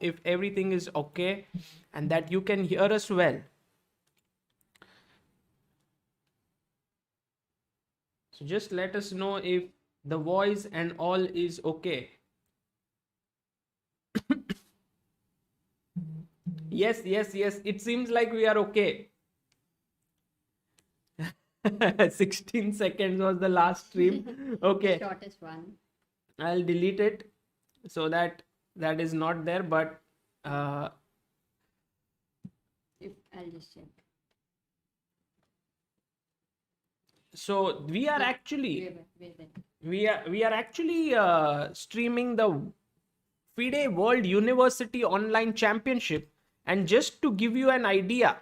if everything is okay and that you can hear us well. So just let us know if the voice and all is okay. Yes, yes, yes. It seems like we are okay. 16 seconds was the last stream. Okay. Shortest one. I'll delete it so that that is not there, but I'll just check. so we are actually we are actually streaming the FIDE World University Online Championship, and just to give you an idea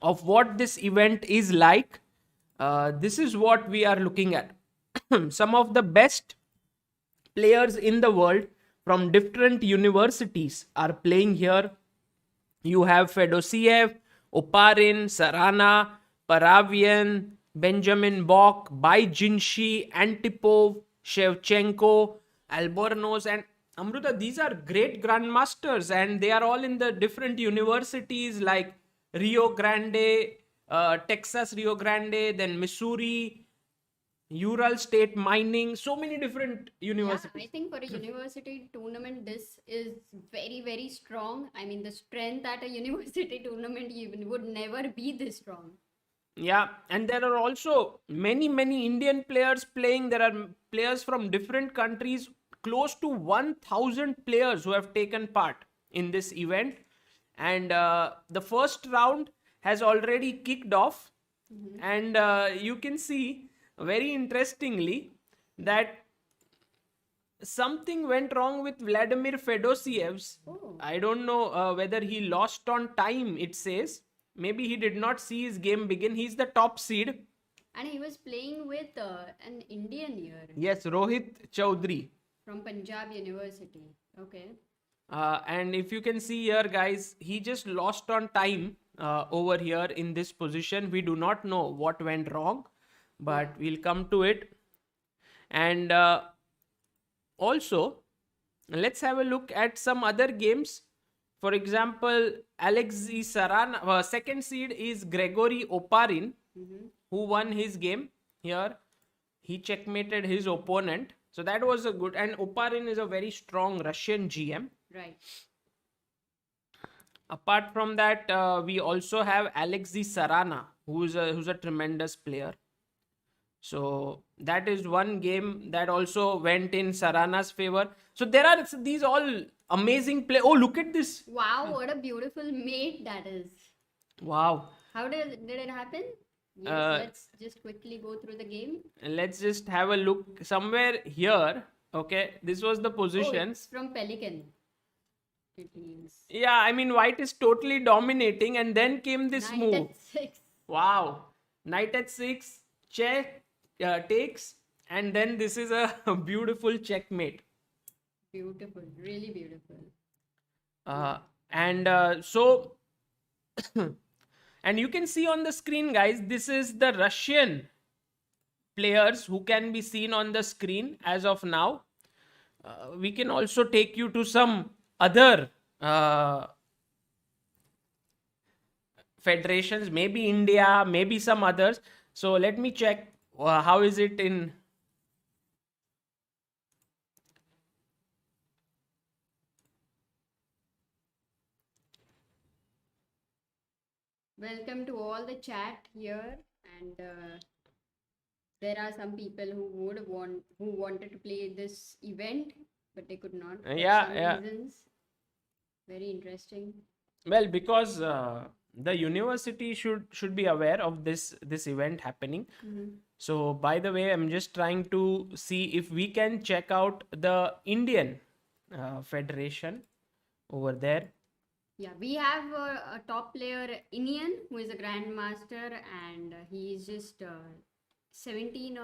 of what this event is like, this is what we are looking at. Some of the best players in the world from different universities are playing here. You have Fedosiev, Oparin, Sarana, Paravian, Benjamin Bok, Baijinshi, Antipov, Shevchenko, Albornoz, and Amruta. These are great grandmasters, and they are all in the different universities like Rio Grande, Texas Rio Grande, then Missouri, Ural State Mining, so many different universities. Yeah, I think for a university tournament, this is very, very strong. I mean, the strength at a university tournament even would never be this strong. Yeah, and there are also many Indian players playing. There are players from different countries, close to 1,000 players who have taken part in this event. And the first round has already kicked off. And you can see, very interestingly, that something went wrong with Vladimir Fedosiev's. Oh. I don't know whether he lost on time, it says. Maybe he did not see his game begin. He's the top seed. And he was playing with an Indian here. Yes, Rohit Chaudhary. From Punjab University. Okay. And if you can see here, guys, he just lost on time over here in this position. We do not know what went wrong, but we'll come to it. And also, let's have a look at some other games. For example, Alexei Sarana, second seed is Gregory Oparin, who won his game here. He checkmated his opponent. So that was a good, and Oparin is a very strong Russian GM. Right. Apart from that, we also have Alexei Sarana, who's a tremendous player. So that is one game that also went in Sarana's favor. So there are these all amazing play. Oh, look at this! Wow, what a beautiful mate that is. Wow. How did it happen? Yes, let's just quickly go through the game. Let's just have a look somewhere here. Okay, this was the position. Oh, it's from Pelican. It means. Yeah, I mean, white is totally dominating, and then came this Knight move. at 6. Wow. Knight at 6, check, takes, and then this is a beautiful checkmate. Beautiful, really beautiful. So, and you can see on the screen, guys, this is the Russian players who can be seen on the screen as of now. We can also take you to some other federations, maybe India, maybe some others. So let me check how is it in. Welcome to all the chat here, and there are some people who wanted to play this event, but they could not. For some reasons. Very interesting. Well, because the university should be aware of this event happening. So by the way, I'm just trying to see if we can check out the Indian federation over there. Yeah, we have a top player, Inian, who is a grandmaster, and he is just 17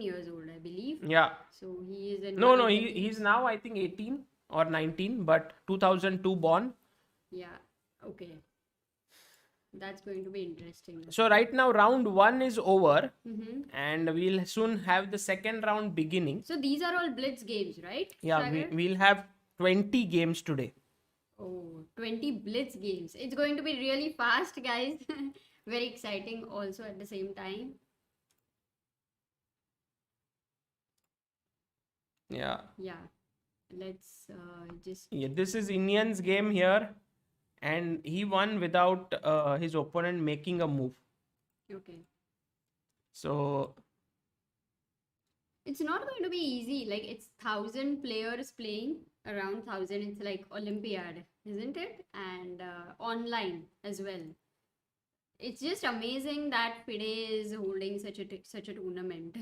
years old, I believe. Yeah. So he is No, he's now I think 18 or 19, but 2002 born. Yeah. Okay. That's going to be interesting. So right now round 1 is over, and we'll soon have the second round beginning. So these are all Blitz games, right? Yeah, we'll have 20 games today. 20 Blitz games. It's going to be really fast, guys. Very exciting also at the same time. Yeah. Let's just... Yeah, this is Indian's game here, and he won without his opponent making a move. Okay. So it's not going to be easy. Like, it's 1,000 players playing, around 1,000. It's like Olympiad, isn't it? And online as well. It's just amazing that FIDE is holding such a tournament.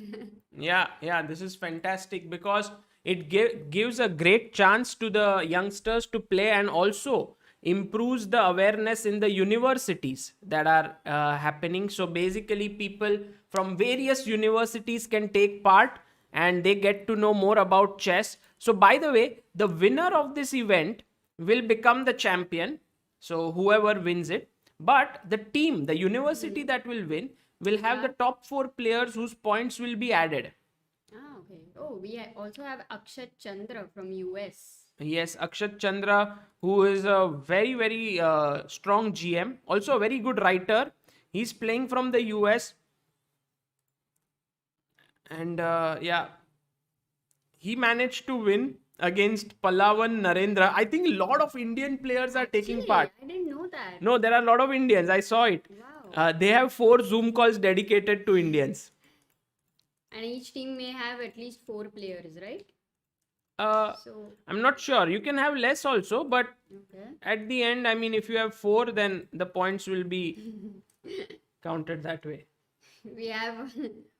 yeah, this is fantastic because it gives a great chance to the youngsters to play, and also improves the awareness in the universities that are happening. So basically, people from various universities can take part, and they get to know more about chess. So by the way, the winner of this event will become the champion. So whoever wins it, but the team, the university that will win, will have the top 4 players whose points will be added. Okay. Oh, we also have Akshat Chandra from US. Yes, Akshat Chandra, who is a very, very strong GM, also a very good writer. He's playing from the US. And yeah, he managed to win against Palawan Narendra. I think a lot of Indian players are taking part. I didn't know that. No, there are a lot of Indians. I saw it. Wow. They have 4 Zoom calls dedicated to Indians. And each team may have at least 4 players, right? So I'm not sure. You can have less also, but at the end, I mean, if you have 4, then the points will be counted that way. We have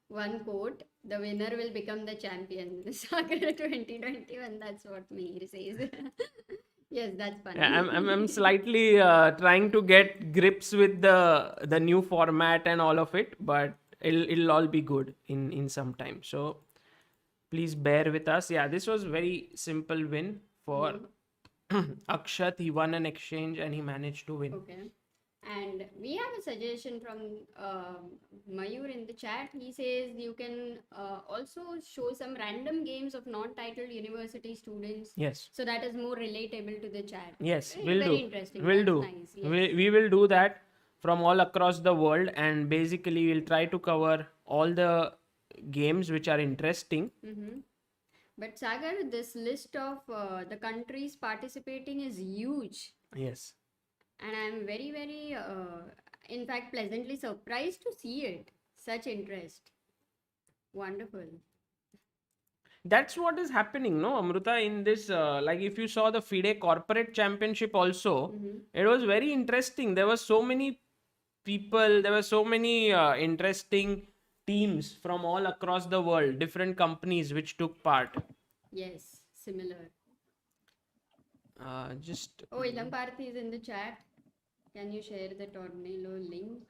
one quote: "The winner will become the champion." Sagar 2021. That's what Meher says. Yes, that's funny. Yeah, I'm slightly trying to get grips with the new format and all of it, but it'll all be good in some time. So please bear with us. Yeah, this was very simple win for Akshat. He won an exchange and he managed to win. Okay. And we have a suggestion from Mayur in the chat. He says you can also show some random games of non-titled university students. Yes. So that is more relatable to the chat. Yes, Very, we'll very do. interesting. We'll That's do. nice. Yes. We will do that from all across the world, and basically we'll try to cover all the games which are interesting. But Sagar, this list of the countries participating is huge. Yes. And I'm very, very, in fact, pleasantly surprised to see it. Such interest. Wonderful. That's what is happening, no, Amruta, in this, like if you saw the FIDE Corporate Championship also, it was very interesting. There were so many people, there were so many interesting teams from all across the world, different companies which took part. Yes, similar. Just... Oh, Ilam Parthi is in the chat. Can you share the Tornillo link?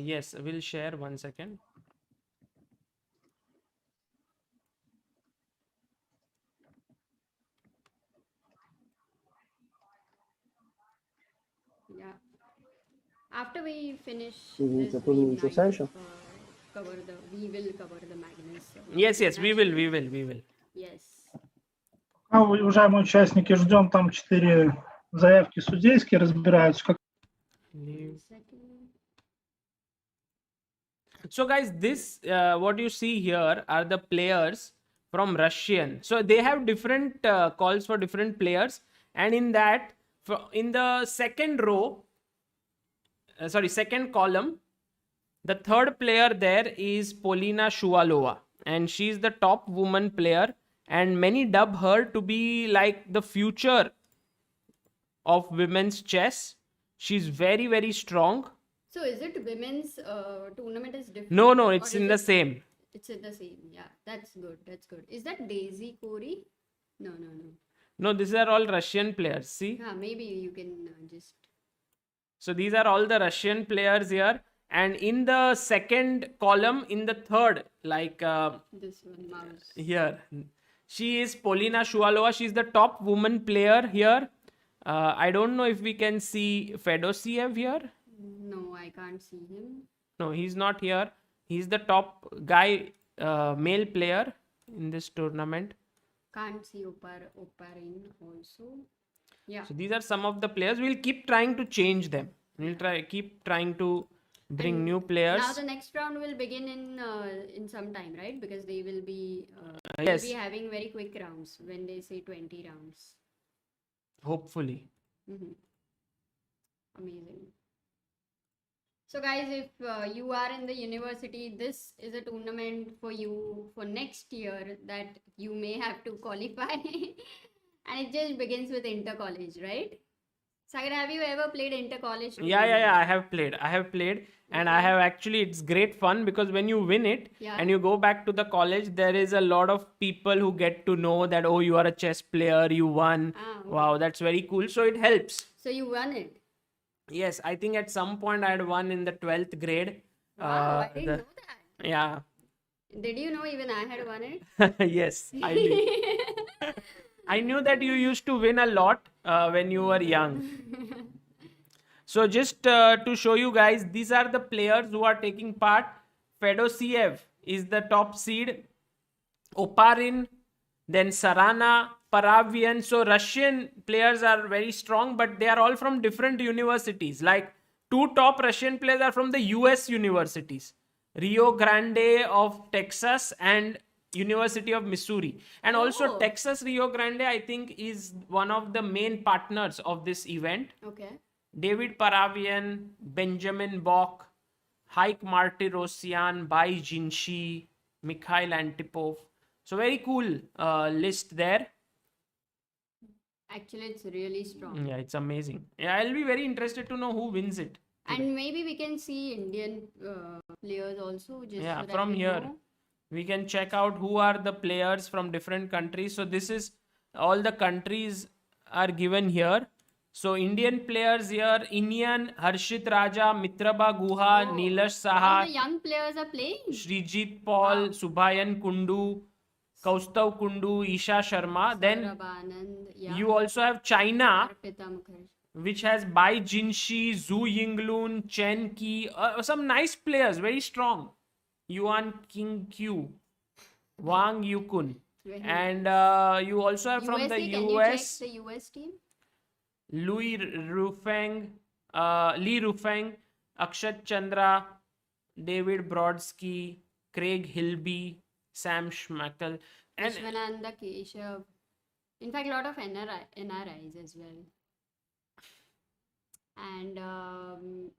Yes, we'll share 1 second. Yeah. After we finish Извините, this, тут we начался might еще? we will cover the Magnus. Yes, we will. Yes. Уважаемые участники, ждем там 4 заявки судейские, разбираются. So guys, this what you see here are the players from Russian. So they have different calls for different players, and in that, in the second row, second column, the third player there is Polina Shuvalova, and she's the top woman player, and many dub her to be like the future of women's chess. She's very, very strong. So is it women's tournament is different? No, it's in the same. It's in the same. Yeah, that's good. Is that Daisy Corey? No. No, these are all Russian players. See? Yeah, maybe you can just... So these are all the Russian players here. And in the second column, in the third, like this one, mouse. Here, she is Polina Shuvalova. She's the top woman player here. I don't know if we can see Fedosiev here. No, I can't see him. No, he's not here. He's the top guy, male player in this tournament. Can't see Oparin also. Yeah. So these are some of the players. We'll keep trying to change them. We'll keep trying to bring And new players. Now the next round will begin in some time, right? Because they will be yes, having very quick rounds when they say 20 rounds. Hopefully. Amazing. So guys, if you are in the university, this is a tournament for you for next year that you may have to qualify. And it just begins with inter-college, right? Sagar, have you ever played inter-college? Yeah. I have played. And I have actually, it's great fun because when you win it and you go back to the college, there is a lot of people who get to know that, oh, you are a chess player, you won. Wow, that's very cool. So it helps. So you won it? Yes, I think at some point I had won in the 12th grade. Wow, I didn't know that. Yeah. Did you know even I had won it? Yes, I did. I knew that you used to win a lot when you were young. So just to show you guys, these are the players who are taking part. Fedosiev is the top seed. Oparin, then Sarana, Paravian. So Russian players are very strong, but they are all from different universities. Like 2 top Russian players are from the US universities. Rio Grande of Texas and University of Missouri. And also Texas Rio Grande, I think, is one of the main partners of this event. Okay. David Paravian, Benjamin Bok, Haik Martirosyan, Bai Jinshi, Mikhail Antipov. So very cool list there. Actually, it's really strong. Yeah, it's amazing. Yeah, I'll be very interested to know who wins it today. And maybe we can see Indian players also. Just yeah, so that from here. know. We can check out who are the players from different countries. So this is all the countries are given here. So Indian players here, Inian, Harshit Raja, Mitraba Guha, Neelash Saha. All the young players are playing. Srijit Paul, Subhayan Kundu, Kaustav Kundu, Isha Sharma. Then you also have China, which has Bai Jinshi, Zhu Yinglun, Chen Qi, some nice players, very strong. Yuan King Q, Wang Yukun. And you also have from the US. Can you check the US team? Lee Rufeng, Akshat Chandra, David Brodsky, Craig Hilby, Sam Schmackel, and Vishwananda Keshav. In fact, a lot of NRIs as well. And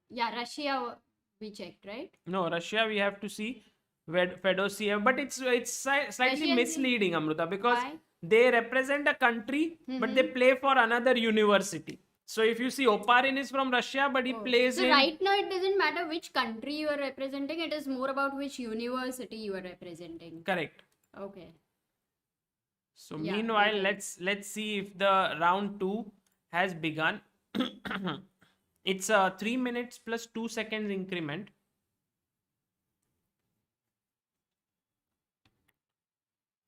Russia we checked, right? No, Russia we have to see Fedosiev, but it's slightly Russian misleading, Amruta, because Why? they represent a country, but they play for another university. So if you see, Oparin is from Russia, but he plays so in... right now it doesn't matter which country you are representing, it is more about which university you are representing. Correct. Okay. So meanwhile, let's see if the round 2 has begun. It's a 3 minutes plus 2 seconds increment.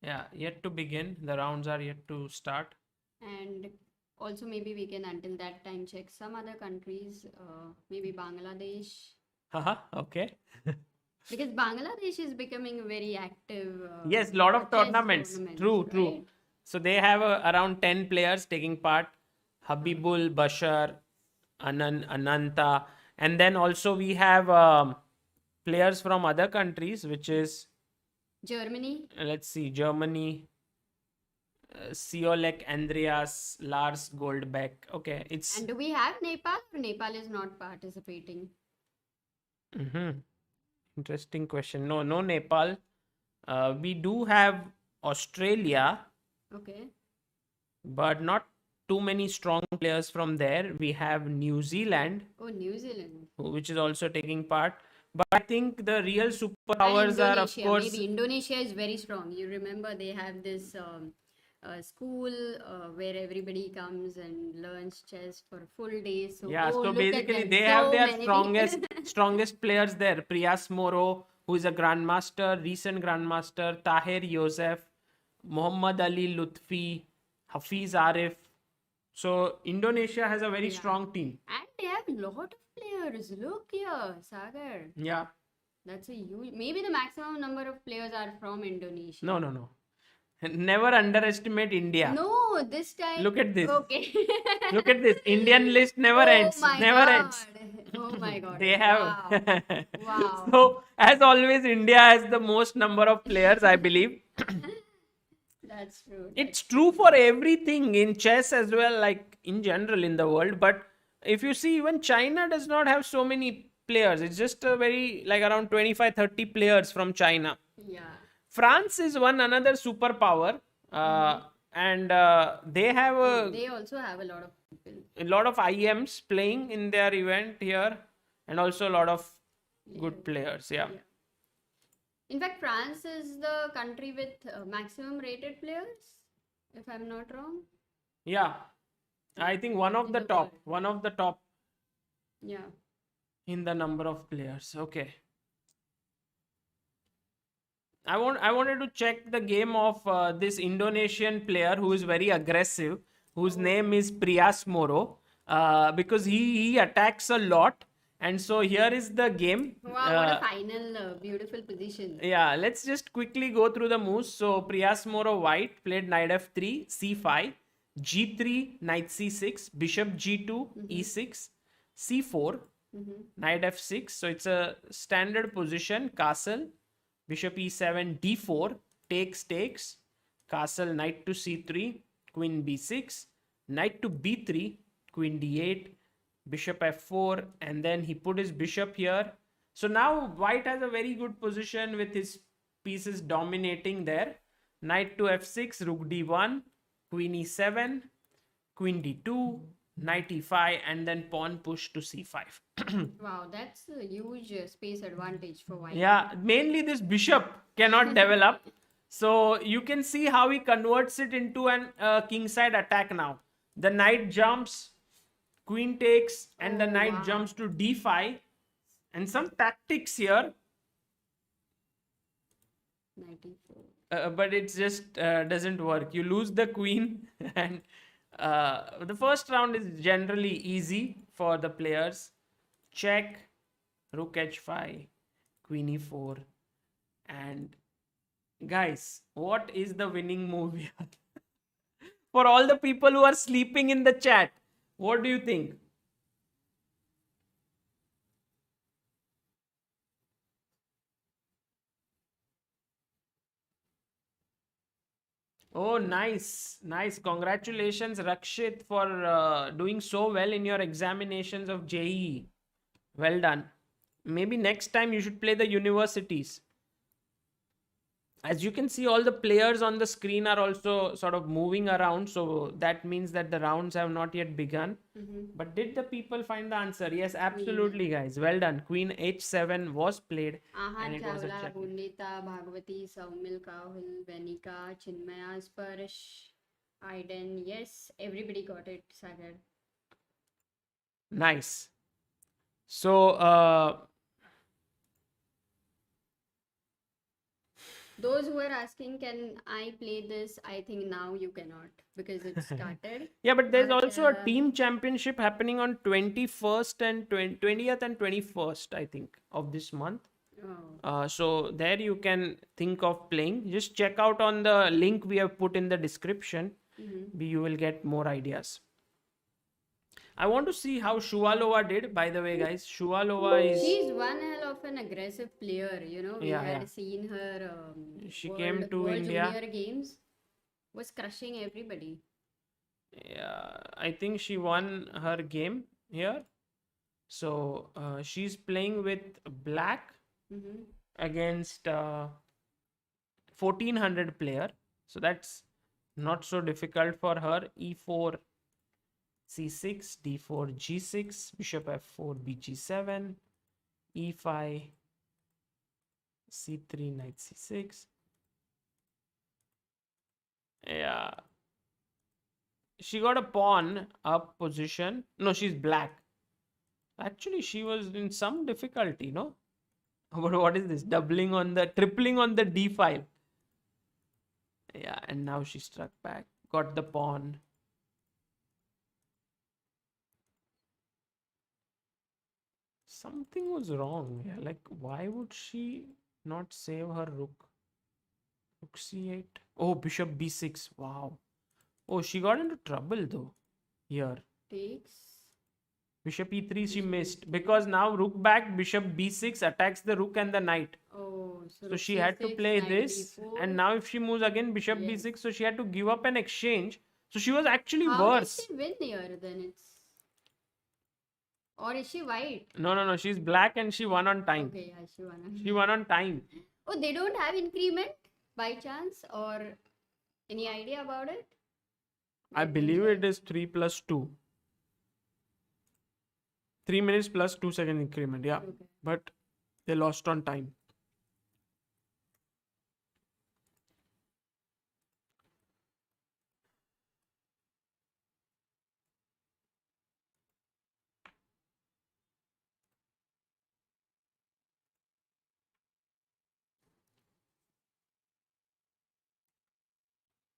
Yeah, yet to begin. The rounds are yet to start. And also maybe we can until that time check some other countries, maybe Bangladesh. Okay. Because Bangladesh is becoming very active. Yes, lot of tournaments. True. Right? So they have around 10 players taking part. Habibul, Bashar, Ananta. And then also we have players from other countries, which is... Germany. Let's see, Germany. Siolek, Andreas, Lars Goldbeck. Okay, it's... And do we have Nepal? Nepal is not participating. Interesting question. No Nepal. We do have Australia. Okay. But not too many strong players from there. We have New Zealand. Oh, New Zealand. Which is also taking part. But I think the real superpowers are, of course... Maybe Indonesia is very strong. You remember they have this school where everybody comes and learns chess for full day. So, so basically they have their strongest players there. Priyas Moro, who is a grandmaster, recent grandmaster, Tahir Yosef, Muhammad Ali Lutfi, Hafiz Arif. So Indonesia has a very strong team. And they have a lot of players. Look here, Sagar. Yeah. That's a huge... Maybe the maximum number of players are from Indonesia. No. Never underestimate India. No, this time. Look at this. Okay. Look at this. Indian list never ends. Oh my Never God. ends. Oh my God. They have. Wow. Wow. So, as always, India has the most number of players, I believe. That's true. It's true for everything in chess as well, like in general in the world. But if you see, even China does not have so many players. It's just a very, like around 25, 30 players from China. Yeah. France is one another superpower. And they have They also have a lot of people. a lot of IMs playing in their event here, and also a lot of good players. Yeah. In fact, France is the country with maximum rated players, if I'm not wrong. Yeah. I think one of the top. One of the top Yeah. in the number of players. Okay. I wanted to check the game of this Indonesian player who is very aggressive, whose name is Prias Moro, because he attacks a lot. And so here is the game. Wow, what a final beautiful position. Yeah, let's just quickly go through the moves. So Prias Moro white played knight f3, c5, g3, knight c6, bishop g2, e6, c4, knight f6. So it's a standard position. Castle, bishop e7, d4, takes, castle, knight to c3, queen b6, knight to b3, queen d8, bishop f4, and then he put his bishop here. So now white has a very good position with his pieces dominating there. Knight to f6, rook d1, queen e7, queen d2, knight e5, and then pawn push to c5. Wow, that's a huge space advantage for white. Yeah, mainly this bishop cannot develop. So you can see how he converts it into an kingside attack now. The knight jumps, queen takes, and the knight jumps to d5. And some tactics here. 94. But it just doesn't work. You lose the queen, and the first round is generally easy for the players. Check, rook h5, queen e4, and guys, what is the winning move here? For all the people who are sleeping in the chat, what do you think? Oh, nice. Nice. Congratulations, Rakshit, for doing so well in your examinations of JEE. Well done. Maybe next time you should play the universities. As you can see, all the players on the screen are also sort of moving around. So that means that the rounds have not yet begun. But did the people find the answer? Yes, absolutely, guys. Well done. Queen h7 was played. And it was a check. Gundita, Bhagavati, Saumil, Kahul, Venika, Chinmaya, Sparish, Aiden. Yes, everybody got it, Sagar. Nice. So, those who are asking, can I play this? I think now you cannot because it started. yeah, but there's also a team championship happening on 21st and 20th and 21st, I think, of this month. So there you can think of playing. Just check out on the link we have put in the description. You will get more ideas. I want to see how Shuvalova did, by the way, guys. Shuvalova is... She's one hell of an aggressive player, you know. We had seen her she came to World India. Junior Games, was crushing everybody. Yeah, I think she won her game here. So she's playing with black against 1400 player. So that's not so difficult for her. E4, c6, d4, g6, bishop f4, bg7, e5, c3, knight c6. Yeah. She got a pawn up position. No, she's black. Actually, she was in some difficulty, no? But what is this? Tripling on the d file. Yeah, and now she struck back. Got the pawn. Something was wrong. Yeah, like, why would she not save her rook? Rook c8. Oh, bishop b6. Wow. Oh, she got into trouble though. Here. Takes. Bishop e3 she Bishop missed E3. because now rook back, bishop b6 attacks the rook and the knight. Oh, so So rook she had to C6, play knight this, B4. and now if she moves again bishop Yes. b6, so she had to give up an exchange. So she was actually How worse. did she win here then? It's or is she white? No, she's black and she won on time. Okay, yeah, she won. She won on time. Oh, they don't have increment by chance or any idea about it? I Let me believe check. it is 3 plus 2. 3 minutes plus 2 second increment, yeah. Okay. But they lost on time.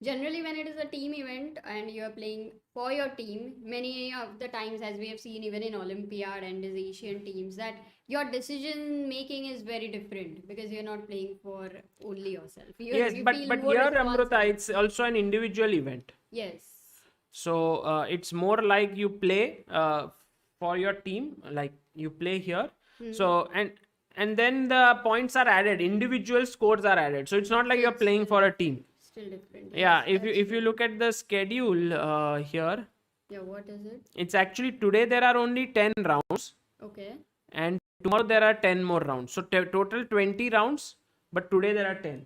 Generally, when it is a team event and you are playing for your team, many of the times, as we have seen even in Olympiad and these Asian teams, that your decision making is very different because you're not playing for only yourself. Yes, You but feel but more here, responsible. Amruta, it's also an individual event. Yes. So it's more like you play for your team, like you play here. So and then the points are added, individual scores are added. So it's not like you're It's playing for a team. still different. Yeah, Yes, if you look at the schedule here, yeah, what is it? it's actually today there are only 10 rounds Okay. and tomorrow there are 10 more rounds. So total 20 rounds, but today there are 10.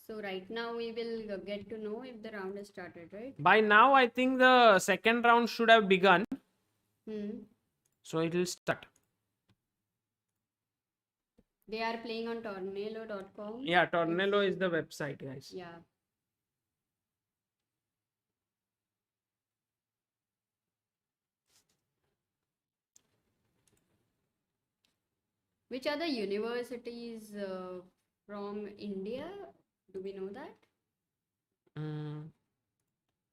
So right now we will get to know if the round has started, right? By now, I think the second round should have begun. So it will start. They are playing on tornado.com. Yeah, Tornello is the website, guys. Yeah. Which are the universities from India? Do we know that?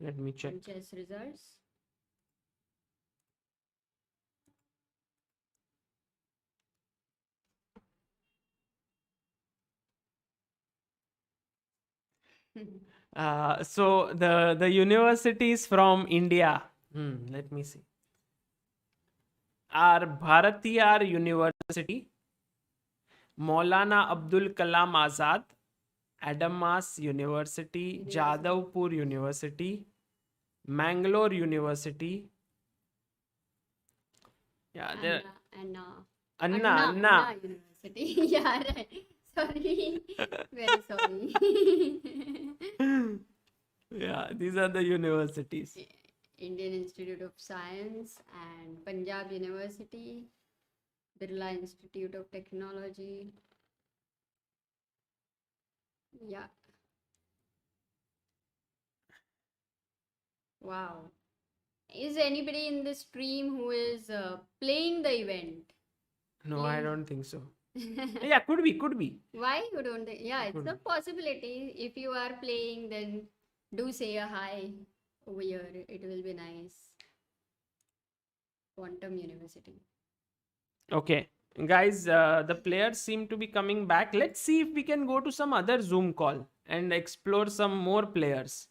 Let me check. And chess results. So the universities from India. Let me see. Are Bharatiyar University, Maulana Abdul Kalam Azad, Adamas University, Jadavpur University, Mangalore University. Yeah, there. Anna. University. Yeah, right. Sorry. Very sorry. Yeah, these are the universities. Indian Institute of Science and Punjab University, Birla Institute of Technology. Yeah. Wow. Is anybody in this stream who is playing the event? No, I don't think so. Yeah, could be. Why you don't think? Yeah, it's Could a possibility. If you are playing, then do say a hi over here. It will be nice. Quantum University. Okay, guys, the players seem to be coming back. Let's see if we can go to some other Zoom call and explore some more players.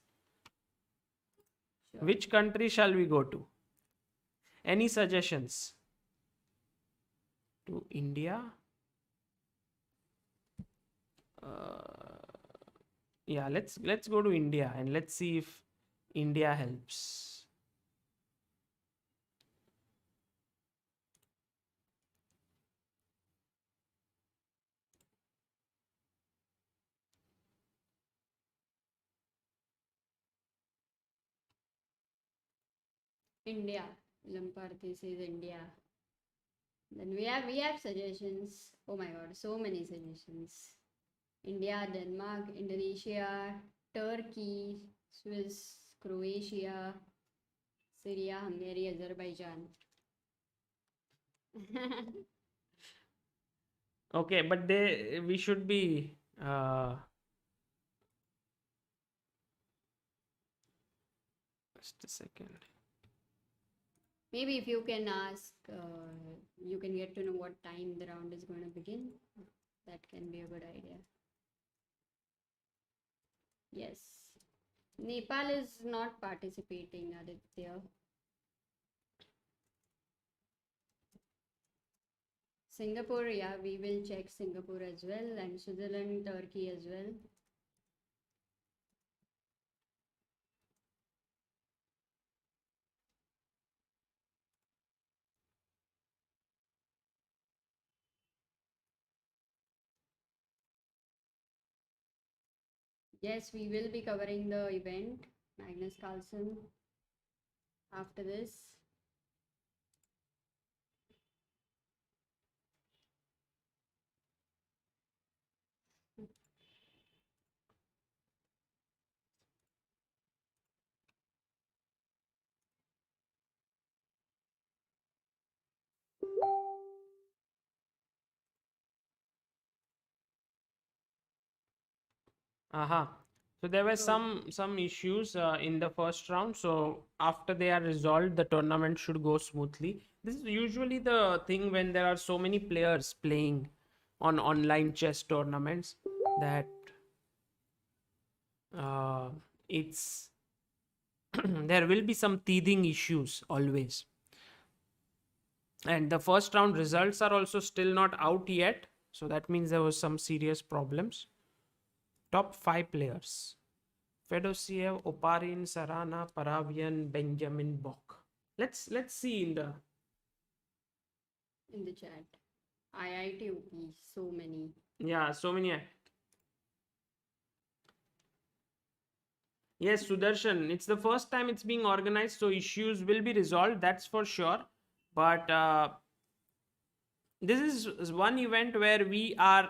Sure. Which country shall we go to? Any suggestions? To India? Yeah, let's go to India and let's see if India helps. India. Lamparthi says India. Then we have suggestions. Oh my god, so many suggestions. India, Denmark, Indonesia, Turkey, Swiss, Croatia, Syria, Hungary, Azerbaijan. Okay, but we should be just a second. Maybe if you can ask, you can get to know what time the round is going to begin. That can be a good idea. Yes. Nepal is not participating, Aditya. Singapore, yeah, we will check Singapore as well, and Switzerland, Turkey as well. Yes, we will be covering the event, Magnus Carlsen, after this. So there were So, some issues in the first round. So after they are resolved, the tournament should go smoothly. This is usually the thing when there are so many players playing on online chess tournaments, that uh, it's there will be some teething issues always. And the first round results are also still not out yet, so that means there was some serious problems. Top 5 players: Fedosiev, Oparin, Sarana, Paravian, Benjamin Bok. Let's see in the chat, IIT, so many. so many. Yes, Sudarshan, it's the first time it's being organized, so issues will be resolved, that's for sure. But this is one event where we are,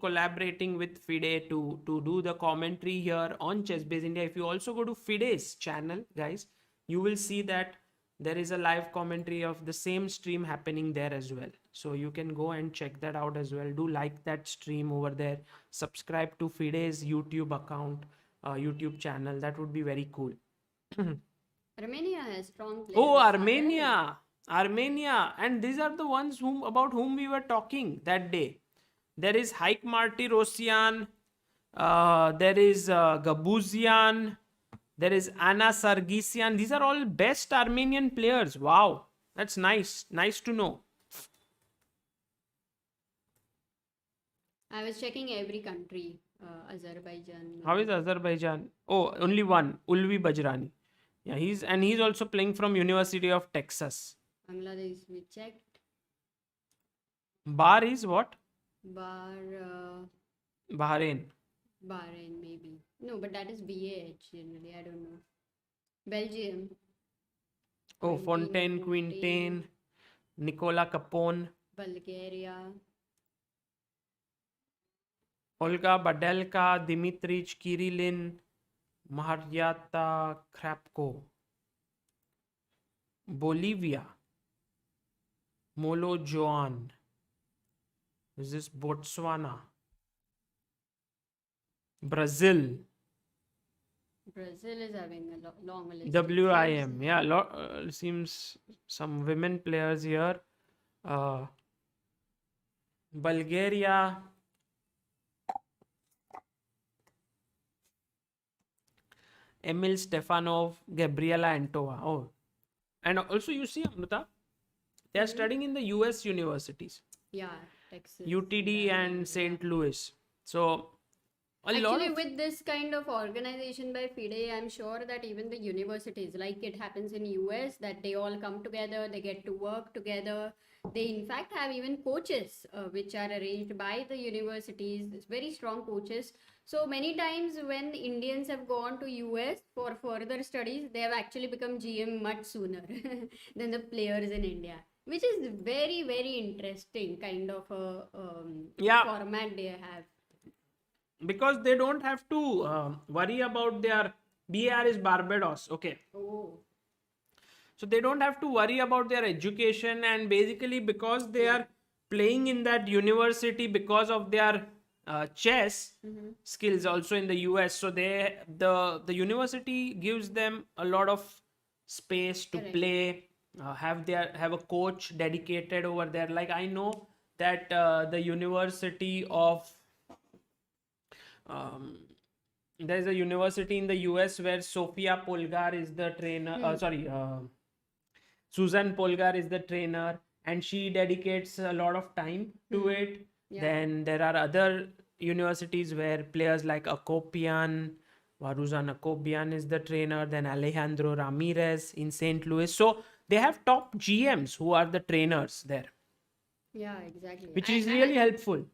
collaborating with FIDE to do the commentary here on ChessBase India. If you also go to FIDE's channel, guys, you will see that there is a live commentary of the same stream happening there as well. So you can go and check that out as well. Do like that stream over there. Subscribe to FIDE's YouTube account, YouTube channel. That would be very cool. Armenia has strong players. Oh, Sagar. Armenia, and these are the ones about whom we were talking that day. There is Haik Marty Rosian, there is Gabuzian, there is Anna Sargisian. These are all best Armenian players. Wow, that's nice to know. I was checking every country. Azerbaijan. How is Azerbaijan? Oh, only one, Ulvi Bajrani. Yeah, he's also playing from University of Texas. Bangladesh, we checked. Bar is what? Bar. Bahrain. Bahrain, maybe. No, but that is BAH generally. I don't know. Belgium. Oh, Fontaine, Quintain, Nicola Capone, Bulgaria. Olga Badelka, Dimitrij Kirillin, Maharyata Krapko, Bolivia, Molo Joan. Is this Botswana? Brazil is having a long list. WIM. Yeah, seems some women players here. Bulgaria. Emil Stefanov, Gabriela Antova. Oh, and also you see, Amruta, they are studying in the US universities. Yeah, Texas. UTD and St. Louis. So, actually, with this kind of organization by FIDE, I'm sure that even the universities, like it happens in US, that they all come together, they get to work together. They in fact have even coaches, which are arranged by the universities, very strong coaches. So many times when Indians have gone to US for further studies, they have actually become GM much sooner than the players in India, which is very, very interesting kind of a format they have. Because they don't have to worry about their BAR is Barbados. Okay. Oh. So they don't have to worry about their education, and basically because they are playing in that university because of their chess skills also in the US. So the university gives them a lot of space to play, have a coach dedicated over there. Like I know that the University of There's a university in the US where Sofia Polgar is the trainer. Susan Polgar is the trainer, and she dedicates a lot of time to it. Yeah. Then there are other universities where players like Akopian, Varuzan Akopian is the trainer. Then Alejandro Ramirez in St. Louis. So they have top GMs who are the trainers there, Yeah, exactly. which is really helpful.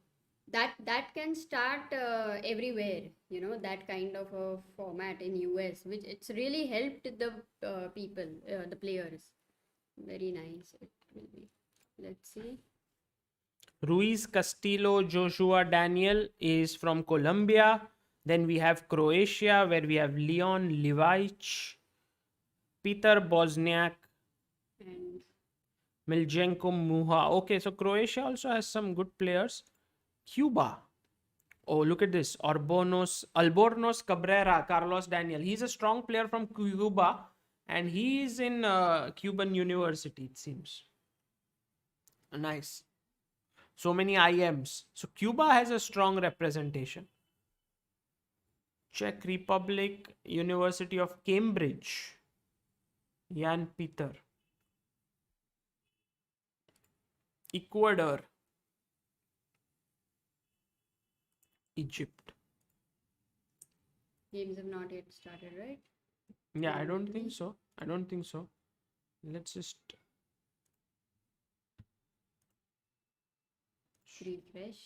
That can start everywhere, that kind of a format in US, which it's really helped the people, the players. Very nice it will be. Let's see. Ruiz Castillo Joshua Daniel is from Colombia. Then we have Croatia, where we have Leon Livaich, Peter Bosniak, And Miljenko Muha. Okay, so Croatia also has some good players. Cuba. Oh, look at this. Albornoz Cabrera, Carlos Daniel. He's a strong player from Cuba, and he is in Cuban University, it seems. Nice. So many IMs. So Cuba has a strong representation. Czech Republic, University of Cambridge. Jan Peter. Ecuador. Egypt. games have not yet started, right? Yeah, I don't think so. I don't think so. Let's just Refresh.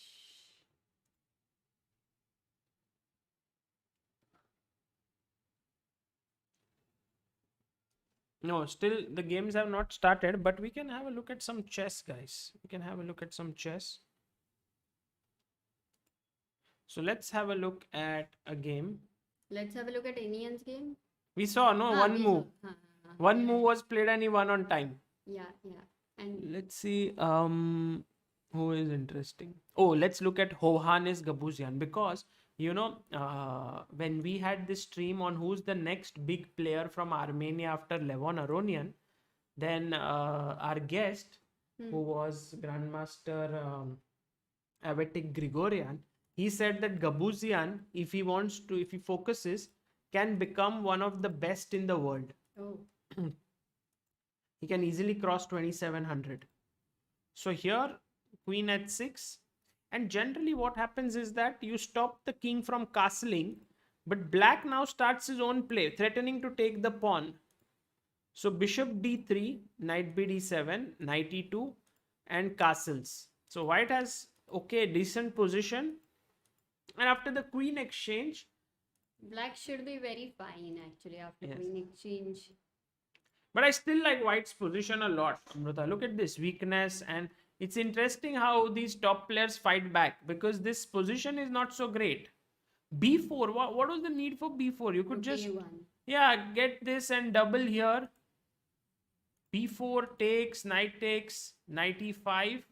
no, still the games have not started, but we can have a look at some chess, guys. We can have a look at some chess. So let's have a look at a game. Let's have a look at Indian's game. We saw one we move. saw. One Yeah, move was played and he won on time. Yeah. And Let's see who is interesting. Oh, let's look at Johannes Gabuzian, because when we had this stream on who's the next big player from Armenia after Levon Aronian, then our guest, who was Grandmaster Avetik Grigorian, he said that Gabuzian, if he focuses, can become one of the best in the world. oh, He can easily cross 2700. So here, queen at 6. And generally what happens is that you stop the king from castling, but black now starts his own play, threatening to take the pawn. So bishop d3, knight b d7, knight e2, and castles. So white has, decent position. And after the queen exchange, black should be very fine actually after Yes. queen exchange. but I still like white's position a lot, Amruta. Look at this weakness, and it's interesting how these top players fight back, because this position is not so great. b4, what was the need for b4? You could just A1. get this and double here. b4 takes, knight e5,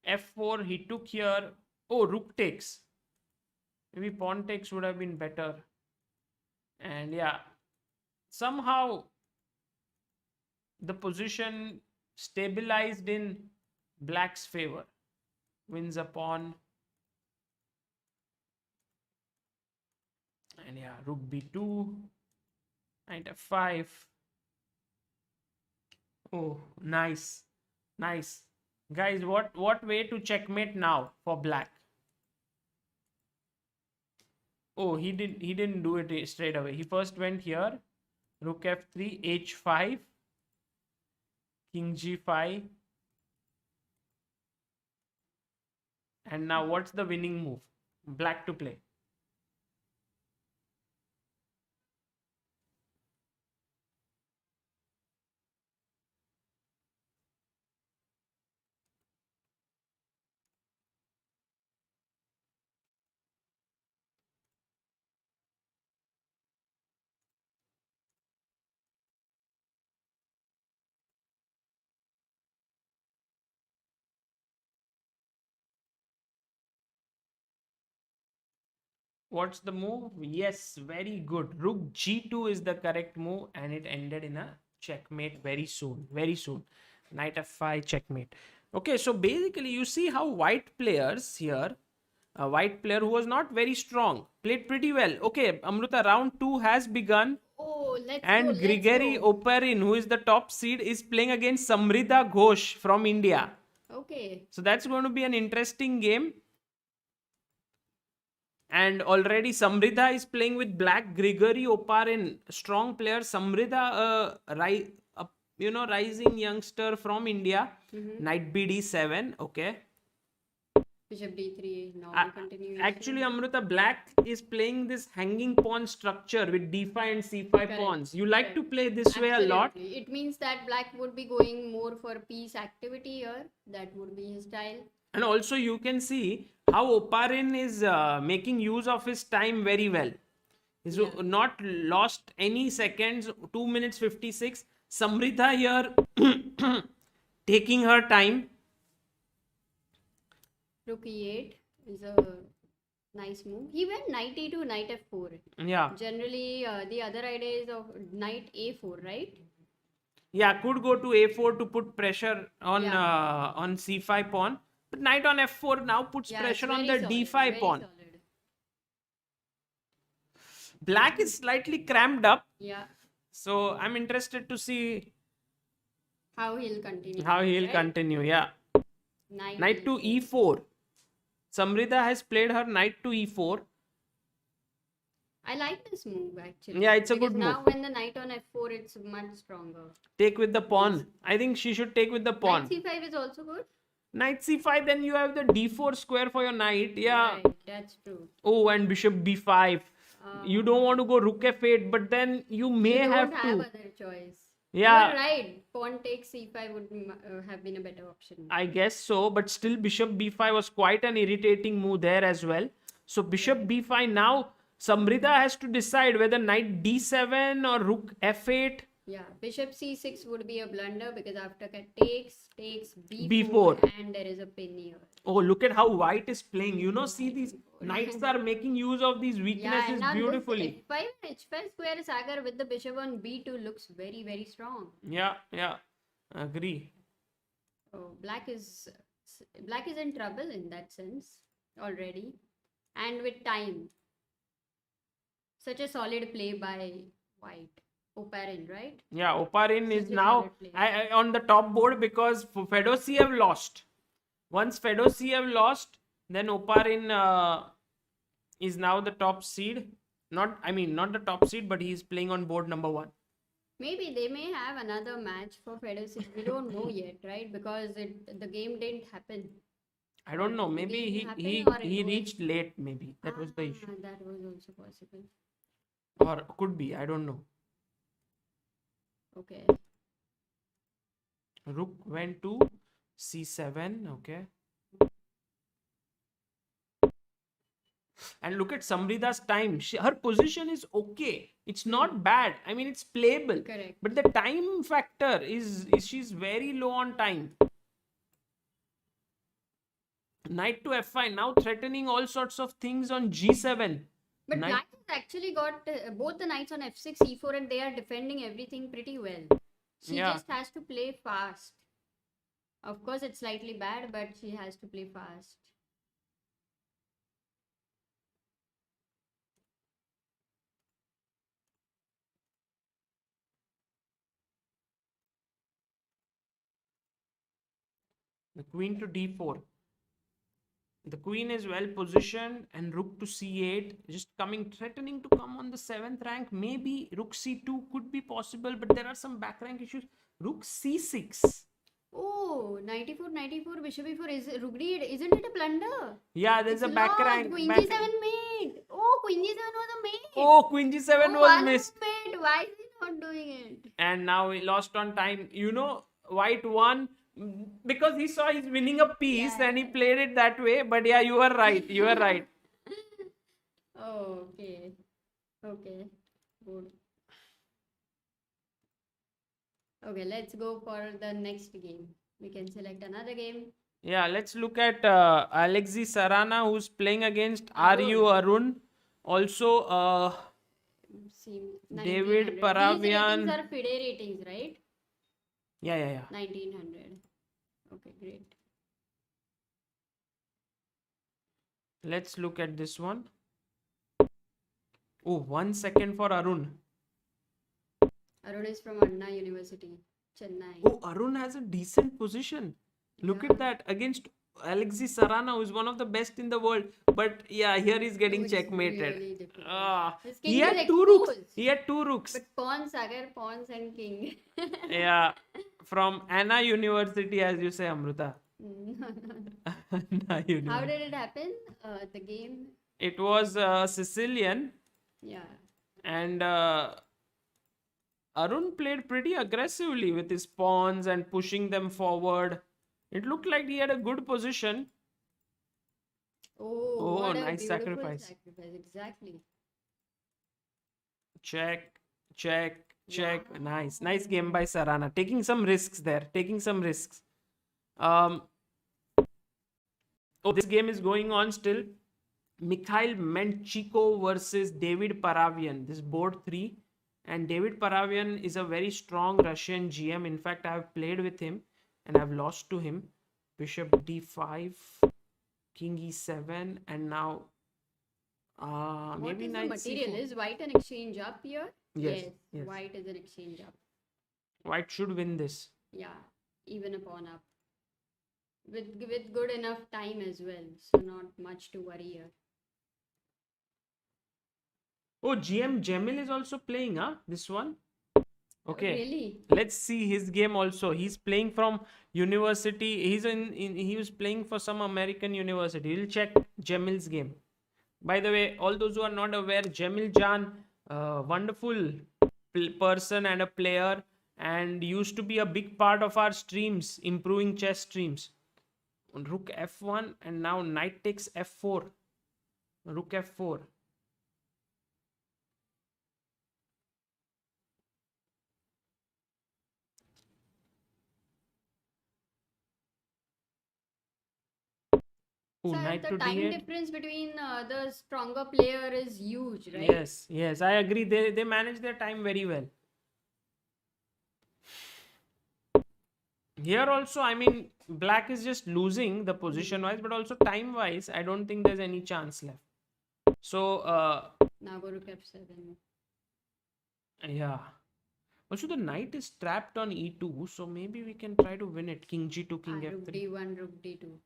f4, he took here. Oh, rook takes. Maybe pawn takes would have been better. And somehow the position stabilized in black's favor. Wins a pawn. And rook b2, knight f5. Oh, nice. Guys, what way to checkmate now for black? Oh, he didn't do it straight away. He first went here, rook f3, h5, king g5. And now what's the winning move? Black to play. What's the move? Yes, very good. Rook g2 is the correct move, and it ended in a checkmate very soon. Knight f5, checkmate. Okay, so basically you see how white players here a white player who was not very strong. Played pretty well. Okay, Amruta, round 2 has begun. Oh, let's go. And Grigory Oparin, who is the top seed, is playing against Samrida Ghosh from India. Okay. So that's going to be an interesting game. And already Samrida is playing with black. Grigory Oparin, strong player. Samrida, rising youngster from India. Knight BD7. Okay. Bishop D3, normal continuation. Actually, Amruta, black is playing this hanging pawn structure with D5 and C5 pawns. You like to play this way a lot. It means that black would be going more for piece activity here. That would be his style. And also you can see how Oparin is making use of his time very well. He's not lost any seconds. 2 minutes 56. Samrita here taking her time. Rook E8 is a nice move. He went knight E2, knight F4. Yeah. Generally, the other idea is of knight A4, right? Yeah, could go to A4 to put pressure on C5 pawn. But knight on F4 now puts pressure on the D5 pawn. Solid. Black is slightly cramped up. Yeah. So I'm interested to see how he'll continue. Yeah. Knight to E4. Samrida has played her knight to E4. I like this move actually. Yeah, it's a good move. Now when the knight on F4, it's much stronger. Take with the pawn. I think she should take with the pawn. Knight C5 is also good. Knight C5, then you have the D4 square for your knight. Yeah. Right, that's true. Oh, and bishop B5. You don't want to go rook F8, but then you may have to. Have other choice. Yeah. You're right. Pawn takes C5 would have been a better option. I guess so, but still bishop B5 was quite an irritating move there as well. So bishop B5 now, Samrida has to decide whether knight D7 or rook F8. Yeah, bishop C6 would be a blunder because after takes B4 and there is a pin here. Oh, look at how white is playing. See these knights are making use of these weaknesses beautifully. H5 square Sagar with the bishop on B2 looks very, very strong. Yeah, agree. Oh, black is in trouble in that sense already, and with time. Such a solid play by white. Oparin, right? Yeah, Oparin is now on the top board because Fedosiev lost. Once Fedosiev lost, then Oparin is now the top seed. Not the top seed, but he is playing on board number 1. Maybe they may have another match for Fedosiev. We don't know yet, right? Because the game didn't happen. I don't know. Maybe he reached late. Maybe that was the issue. That was also possible. Or could be. I don't know. Okay. Rook went to C7. Okay. And look at Samrida's time. Her position is okay. It's not bad. It's playable. Correct. But the time factor is she's very low on time. Knight to F5. Now threatening all sorts of things on G7. But black has actually got both the knights on F6, E4 and they are defending everything pretty well. She just has to play fast. Of course, it's slightly bad, but she has to play fast. The queen to D4. The queen is well positioned and rook to C8 just threatening to come on the 7th rank. Maybe rook C2 could be possible, but there are some back rank issues. Rook C6. Oh, 94, bishop E4 is rook D8. Isn't it a blunder? Yeah, there's a back rank. Queen G7 made. Oh, Queen G7 was a mate. Oh, Queen G7 was missed. Made. Why is he not doing it? And now he lost on time. White won because he saw he's winning a piece and he played it that way. But yeah, you are right. Oh, okay. Good. Okay, let's go for the next game. We can select another game. Yeah, let's look at Alexei Sarana, who's playing against Aryu Arun. Also, David Paravian. These are FIDE ratings, right? Yeah. 1900. Okay, great. Let's look at this one. Oh, 1 second for Arun. Arun is from Anna University, Chennai. Oh, Arun has a decent position. Look at that against Alexis Sarana, who is one of the best in the world. But yeah, here he's getting checkmated. Really He had two rooks. He had two rooks. But pawns, Sagar, pawns and king. Yeah, from Anna University, as you say, Amruta. Anna University. How did it happen? The game? It was Sicilian. Yeah. And Arun played pretty aggressively with his pawns and pushing them forward. It looked like he had a good position. Oh, what a nice beautiful sacrifice. Exactly. Check, check, check. Nice game by Sarana. Taking some risks there. This game is going on still. Mikhail Menchiko versus David Paravian. This board 3. And David Paravian is a very strong Russian GM. In fact, I have played with him and I've lost to him. Bishop d5, King e7, and now maybe knight What is the material? c4. Is white an exchange up here? Yes. White is an exchange up. White should win this. Yeah, even a pawn up. With good enough time as well. So not much to worry here. Oh, GM Jamil is also playing, this one. Okay. Really? Let's see his game also. He's playing from university. He was playing for some American university. We'll check Jamil's game. By the way, all those who are not aware, Jamil Jan, wonderful person and a player, and used to be a big part of our streams, improving chess streams. Rook f1 and now knight takes f4. Rook f4. So Knight the to time d8. difference between the stronger player is huge, right? Yes, I agree. They manage their time very well. Here also, I mean, black is just losing the position wise, but also time wise, I don't think there's any chance left. So, now go rook f7. yeah. Also, the knight is trapped on e2, so maybe we can try to win it. King g2, king Rook f3. d1, rook d2.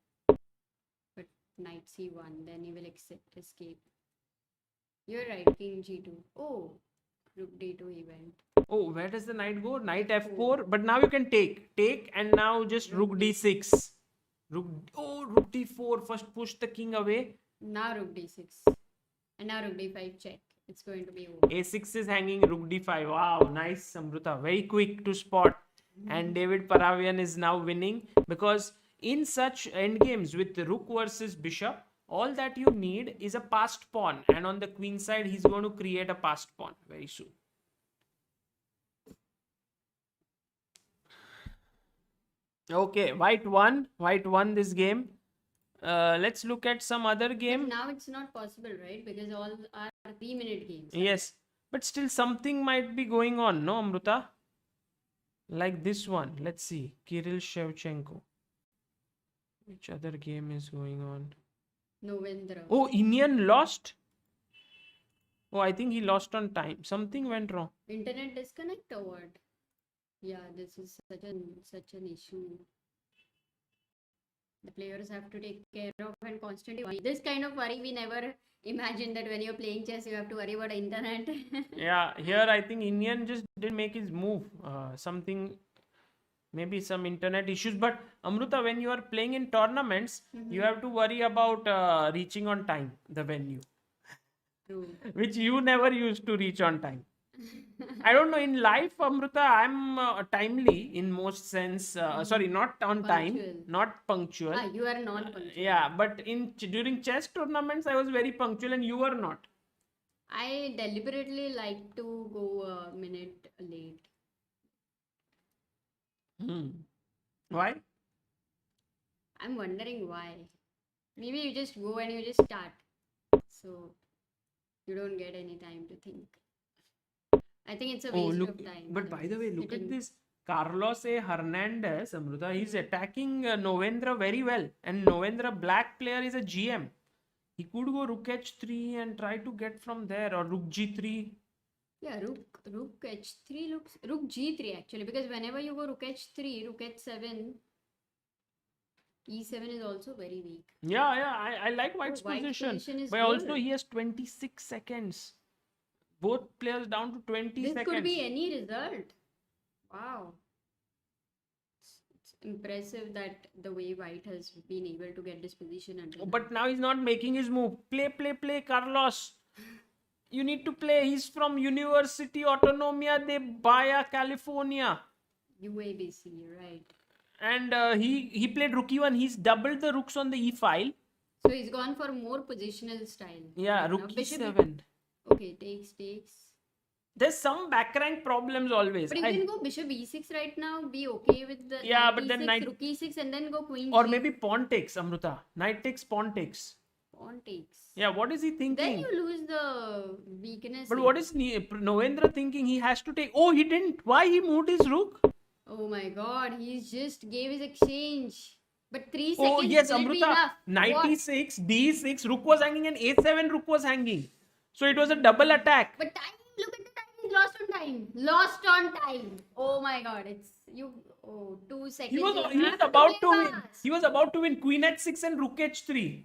But knight c1, then he will escape. You're right, king g2. Oh, rook d2 he went. Oh, where does the knight go? Knight f4, but now you can take, and now just rook d6. Rook d4. First push the king away. Now rook d6, and now rook d5 check. It's going to be over. A6 is hanging, rook d5. Wow, nice, Amruta. Very quick to spot. And David Paravian is now winning, because in such endgames with rook versus bishop, all that you need is a passed pawn. And on the queen side, he's going to create a passed pawn very soon. Okay, white won this game. Let's look at some other game. But now it's not possible, right? Because all are 3-minute games. Yes, but still something might be going on, no, Amruta? Like this one. Let's see. Kirill Shevchenko. Which other game is going on? Novendra. Oh, Indian lost? Oh, I think he lost on time. Something went wrong. Internet disconnect or what? Yeah, this is such an issue. The players have to take care of and constantly worry. This kind of worry we never imagined, that when you're playing chess you have to worry about internet. Yeah, here I think Indian just didn't make his move. Maybe some internet issues. But Amruta, when you are playing in tournaments, you have to worry about reaching on time, the venue. True. Which you never used to reach on time. I don't know, in life, Amruta, I'm timely in most sense. Sorry, not on time, not punctual. You are not punctual. Yeah, but during chess tournaments, I was very punctual and you were not. I deliberately like to go a minute late. Why? I'm wondering why. Maybe you just go and you just start. So you don't get any time to think. I think it's a waste of time. But by the way, look at this. Carlos A. Hernandez, Amruta, he's attacking Novendra very well. And Novendra, black player, is a GM. He could go rook h3 and try to get from there, or rook g3. Yeah, rook h3 looks rook g3 actually, because whenever you go rook h3, rook h7, e7 is also very weak. Yeah, I like White's White's position. is But also good. he has 26 seconds. Both players down to 20 This seconds. could be any result. Wow. It's impressive that the way White has been able to get this position until now. But now he's not making his move. Play, Carlos. You need to play. He's from University Autonomia de Bahia, California. UABC, right. And he played rook e1. He's doubled the rooks on the e file. So he's gone for more positional style. Yeah, rook e7. Okay, takes. There's some back rank problems always. But you can go bishop e6 right now, be okay with the yeah, knight but then e6, rook e6, and then go queen or g. maybe pawn takes, Amruta. Knight takes, pawn takes. Pawn takes. Yeah, what is he thinking? Then you lose the weakness. But what is Novendra thinking? He has to take. Oh, he didn't. Why he moved his rook? Oh my god, he just gave his exchange. But 3 seconds. Oh yes, will it be Amruta. enough? Knight What? e6, d6, rook was hanging, and a7 rook was hanging. So it was a double attack. But time, look at the time. He's lost on time. Lost on time. Oh my god, it's you. Oh, 2 seconds. He was You have about to play win. fast. He was about to win queen h6 and rook h3.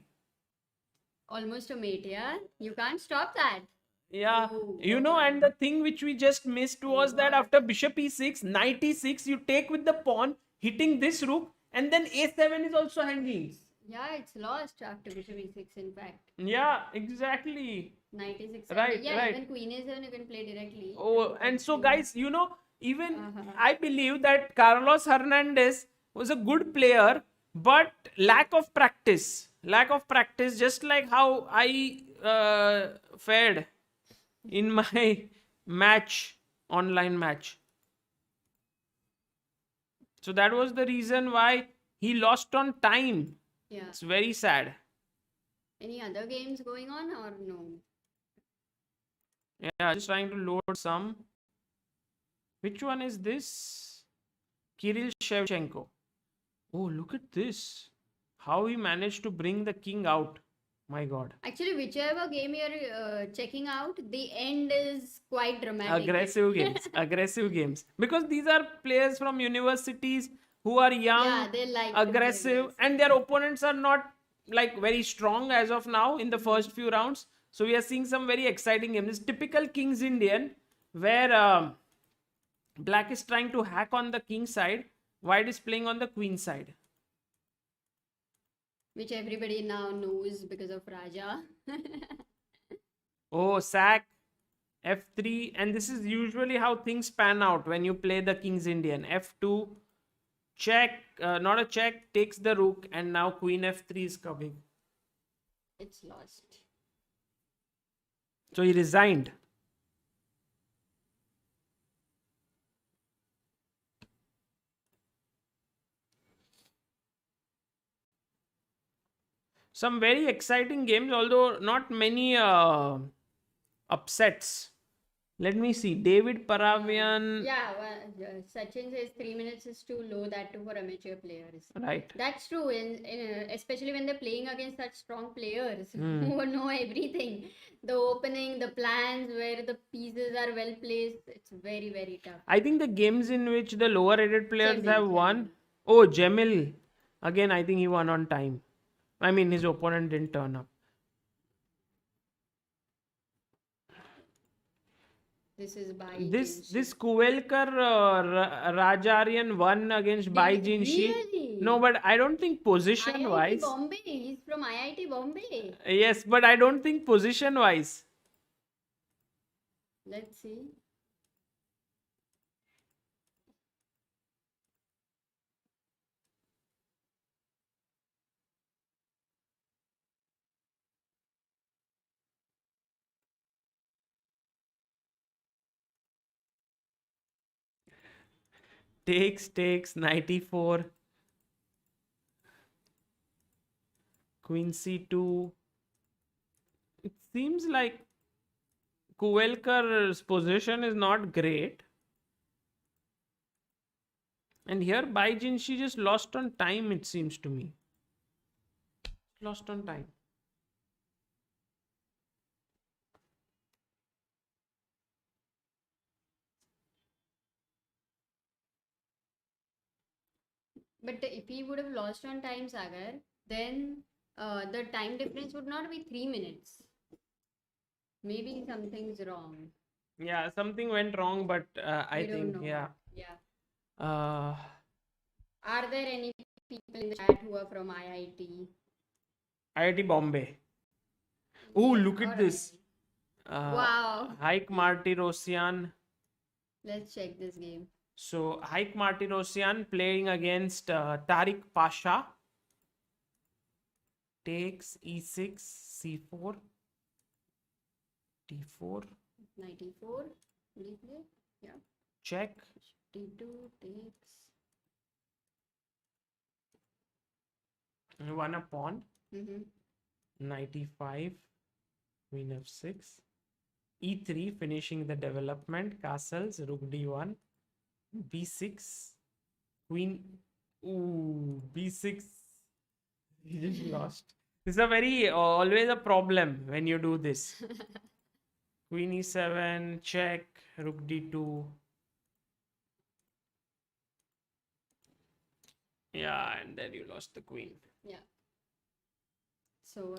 Almost a mate, yeah? You can't stop that. Yeah, Oh, you know, and the thing which we just missed was that after bishop e6, knight e6, you take with the pawn, hitting this rook, and then a7 is also hanging. Yeah, it's lost after bishop e6, in fact. Yeah, exactly. Knight e6. Right, yeah, right. even queen a7 you can play directly. Oh, and so guys, you know, even Uh-huh. I believe that Carlos Hernandez was a good player, but lack of practice, just like how I fared in my online match. So that was the reason why he lost on time. Yeah. It's very sad. Any other games going on or no? Yeah, just trying to load some. Which one is this? Kirill Shevchenko. Oh, look at this. How he managed to bring the king out. My God. Actually, whichever game you're checking out, the end is quite dramatic. Aggressive games. Because these are players from universities who are young, Yeah, they like to play aggressive, this. and their opponents are not like very strong as of now in the first few rounds. So we are seeing some very exciting games. It's typical King's Indian, where Black is trying to hack on the king side, White is playing on the queen side. Which everybody now knows because of Raja. Oh, sack, f3, and this is usually how things pan out when you play the King's Indian. f2, check, not a check, takes the rook, and now queen f3 is coming. It's lost. So he resigned. Some very exciting games, although not many upsets. Let me see. David Paravian. Yeah, well, Sachin says 3 minutes is too low, that too for amateur players. Right. That's true, especially when they're playing against such strong players who know everything. The opening, the plans, where the pieces are well placed. It's very, very tough. I think the games in which the lower rated players Jamil, have won. Oh, Jamil. Again, I think he won on time. I mean, his opponent didn't turn up. This is by This Kuvelkar Rajarian won against Baijin Shi. Really? No, but I don't think position IIT wise. Bombay. He's from IIT Bombay. Yes, but I don't think position wise. Let's see. Takes 94. Queen c2. It seems like Kuvelkar's position is not great. And here Baijin, she just lost on time, it seems to me. Lost on time. But if he would have lost on time, Sagar, then the time difference would not be 3 minutes. Maybe something's wrong. Yeah, something went wrong, but I We don't think, know. yeah. Yeah. Uh, Are there any people in the chat who are from IIT? IIT Bombay. Oh, Yeah, look at or this. Wow. Haik Martirosyan. Let's check this game. So, Haik Martirosyan playing against Tariq Pasha. Takes e6, c4, d4. 94. Replay. Yeah. Check. D2 takes. One a pawn. Mm-hmm. Knight e5. Queen f6. e3, finishing the development. Castles. Rook d1. b6. Queen. Ooh, b6. He just lost. This is a very always a problem when you do this. Queen e7, check, rook d2. Yeah, and then you lost the queen. Yeah. So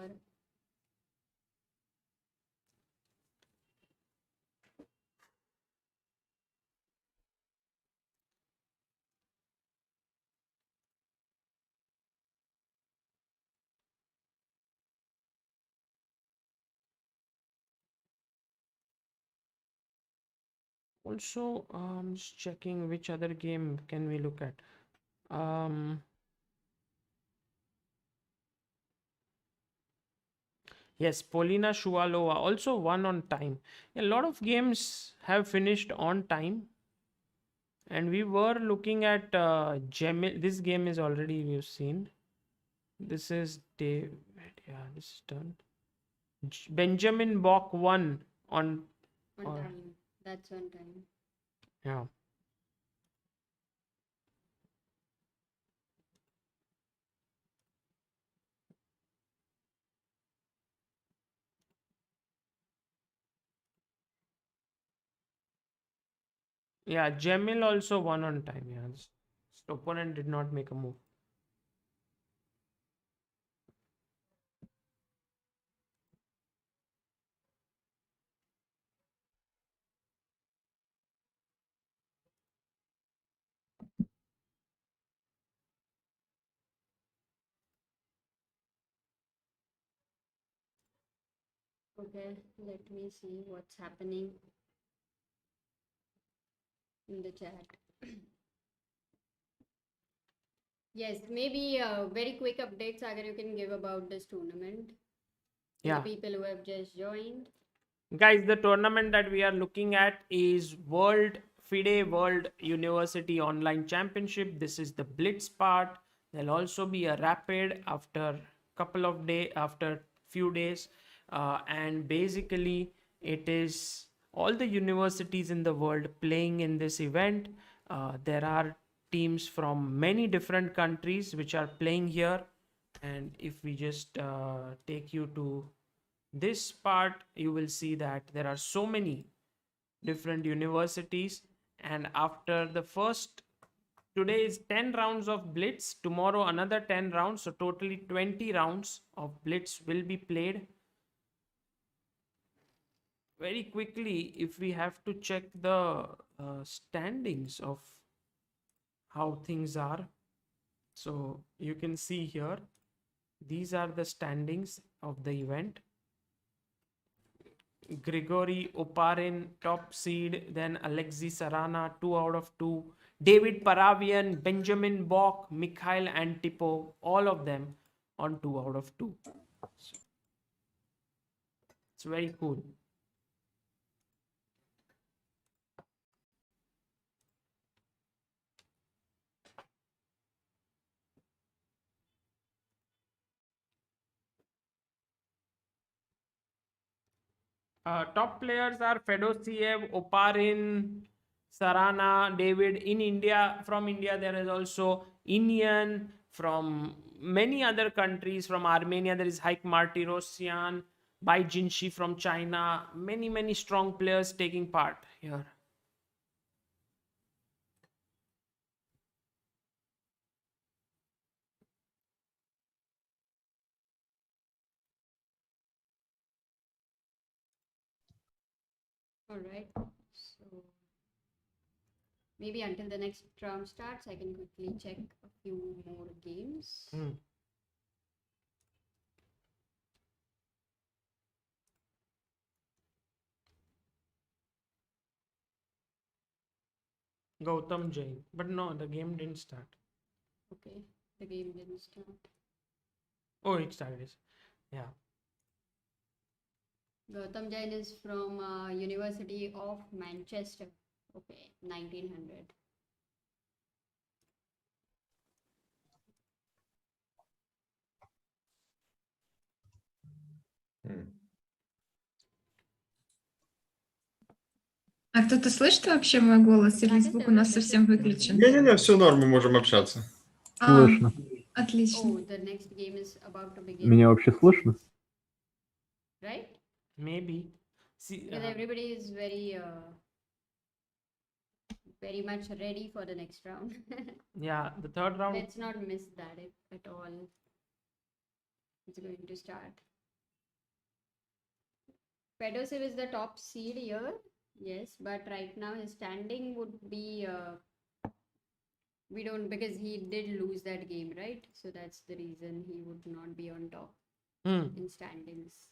Also, just checking which other game can we look at. Um, yes, Polina Shuvalova also won on time. A lot of games have finished on time. And we were looking at Gemil. This game is already we've seen. This is David. Yeah, this is done. Benjamin Bach won on time. That's on time. Yeah. Yeah, Jamil also won on time. Yeah, this opponent did not make a move. Okay, let me see what's happening in the chat. Yes, maybe a very quick update, Sagar, you can give about this tournament. Yeah. The people who have just joined. Guys, the tournament that we are looking at is FIDE World University Online Championship. This is the Blitz part. There'll also be a rapid after few days. And basically, it is all the universities in the world playing in this event. There are teams from many different countries which are playing here. And if we just take you to this part, you will see that there are so many different universities. And after the first, today is 10 rounds of Blitz, tomorrow another 10 rounds, so totally 20 rounds of Blitz will be played. Very quickly, if we have to check the standings of how things are, so you can see here, these are the standings of the event. Grigory Oparin, top seed, then Alexei Sarana, 2 out of 2. David Paravian, Benjamin Bach, Mikhail Antipo, all of them on 2 out of 2. So, it's very cool. Top players are Fedosiev, Oparin, Sarana, David. In India, from India, there is also Indian. From many other countries, from Armenia, there is Haik Martirosyan, Bai Jinshi from China. Many strong players taking part here. All right. So maybe until the next round starts, I can quickly check a few more games. Gautam Jain. But no, the game didn't start. Okay, the game didn't start. Oh, it started. Yeah. Gautam Jain is from University of Manchester. Okay, 1900. А кто-то слышит вообще мой голос, или звук у нас совсем выключен? Не-не-не, все норм, мы можем общаться. Слышно. Отлично. Oh, the next game is about to begin. Меня вообще слышно? Right? Maybe. See, Because everybody is very much ready for the next round. yeah, the third round. Let's not miss that at all. It's going to start. Fedoshev is the top seed here. Yes, but right now his standing would be we don't, because he did lose that game, right? So that's the reason he would not be on top in standings.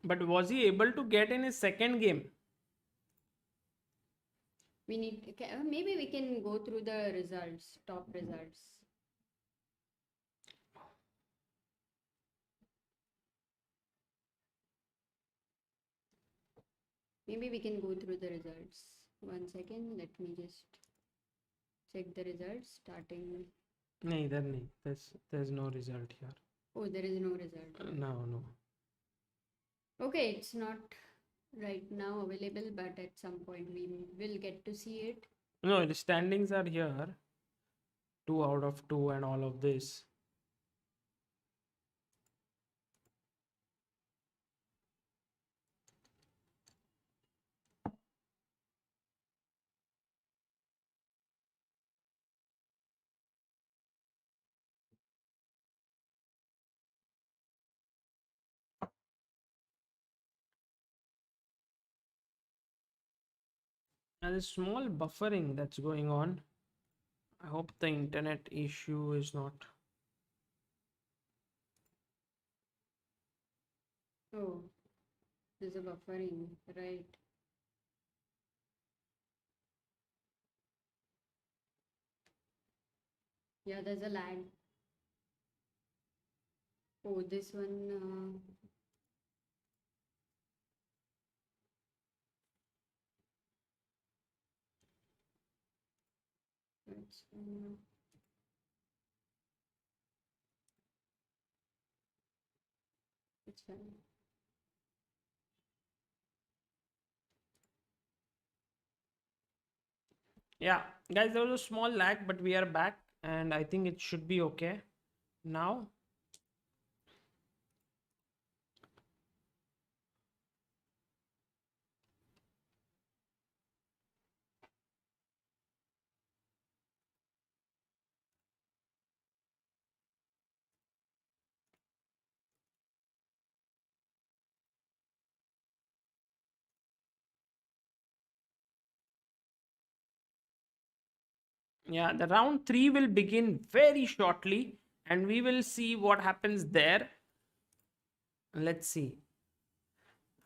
But was he able to get in his second game? We need, maybe we can go through the results, top results. Maybe we can go through the results. 1 second, let me just check the results starting. No, there's no result here. Oh, there is no result. No. Okay, it's not right now available, but at some point we will get to see it. No, the standings are here. 2 out of 2 and all of this. And there's small buffering that's going on. I hope the internet issue is not. Oh, there's a buffering, right? Yeah, there's a lag. Oh, this one. It's fine. Yeah, guys, there was a small lag, but we are back and I think it should be okay now. Yeah, the round 3 will begin very shortly and we will see what happens there. Let's see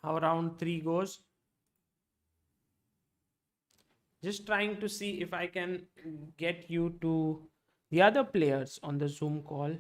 how round 3 goes. Just trying to see if I can get you to the other players on the Zoom call.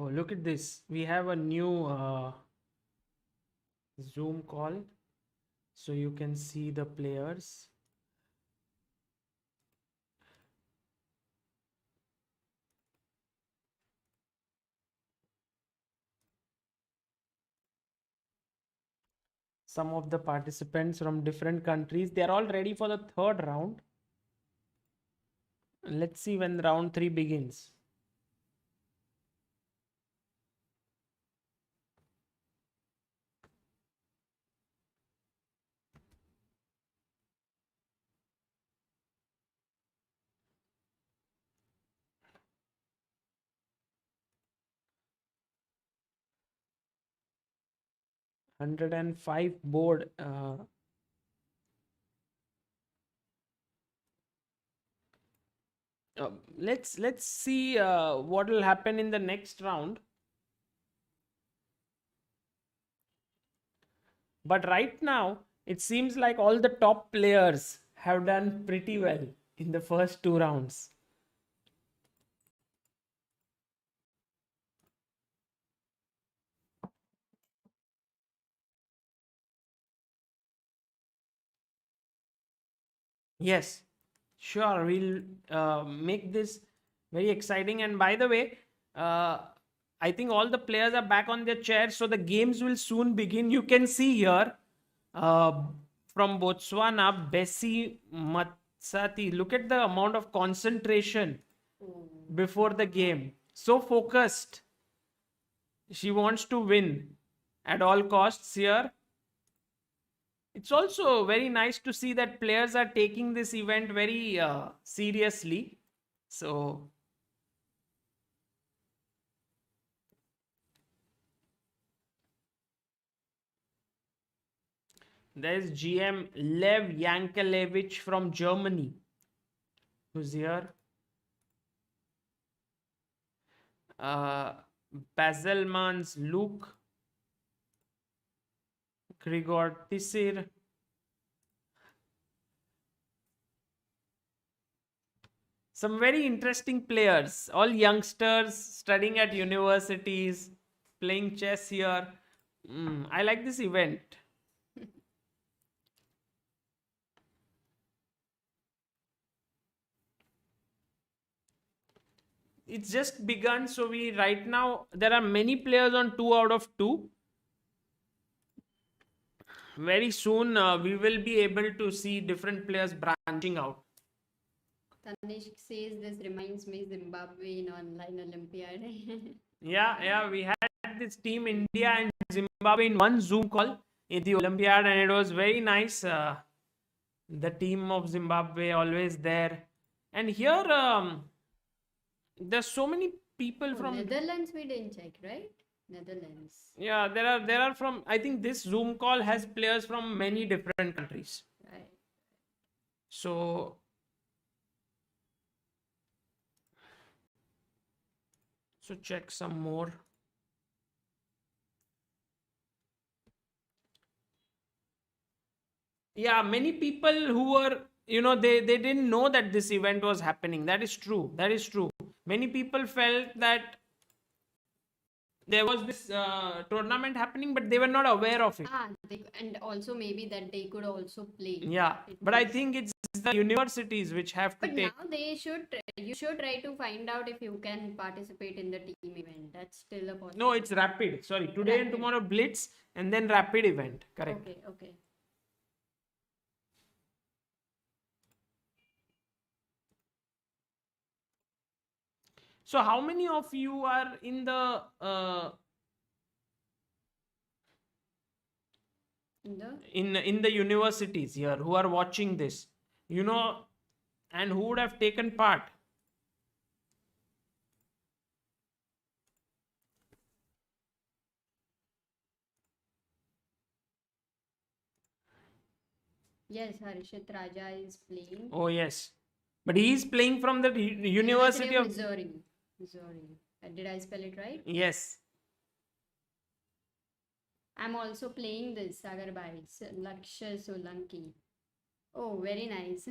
Oh, look at this. We have a new Zoom call. So you can see the players. Some of the participants from different countries. They are all ready for the third round. Let's see when round 3 begins. $105 board. Let's see what will happen in the next round. But right now, it seems like all the top players have done pretty well in the first 2 rounds. Yes, sure. We'll make this very exciting. And by the way, I think all the players are back on their chairs, so the games will soon begin. You can see here from Botswana, Bessie Matsati. Look at the amount of concentration before the game. So focused. She wants to win at all costs here. It's also very nice to see that players are taking this event very seriously. So there's GM Lev Yankelevich from Germany, who's here. Baselmans Luke, Grigor Tisir. Some very interesting players, all youngsters studying at universities, playing chess here. I like this event. It's just begun, so we right now there are many players on 2 out of 2. Very soon we will be able to see different players branching out. Tanishk says this reminds me Zimbabwe in online Olympiad. Yeah, we had this team India and Zimbabwe in one Zoom call in the Olympiad, and it was very nice. The team of Zimbabwe always there, and here there's so many people from Netherlands. We didn't check, right? Netherlands. Yeah, there are from, I think this Zoom call has players from many different countries. Right. So check some more. Yeah, many people who were, they didn't know that this event was happening. That is true. Many people felt that there was this tournament happening, but they were not aware of it. And also maybe that they could also play. Yeah, but I think it's the universities which have to But take. now you should try to find out if you can participate in the team event. That's still a possibility. No, it's rapid. Sorry, today and tomorrow Blitz, and then rapid event. Correct. Okay. So how many of you are in the in the universities here who are watching this, and who would have taken part? Yes, Harshit Raja is playing. Oh yes, but he is playing from the University of Missouri. Did I spell it right? Yes. I'm also playing this Sagar Bites, Lakshya Solanki. Oh, very nice.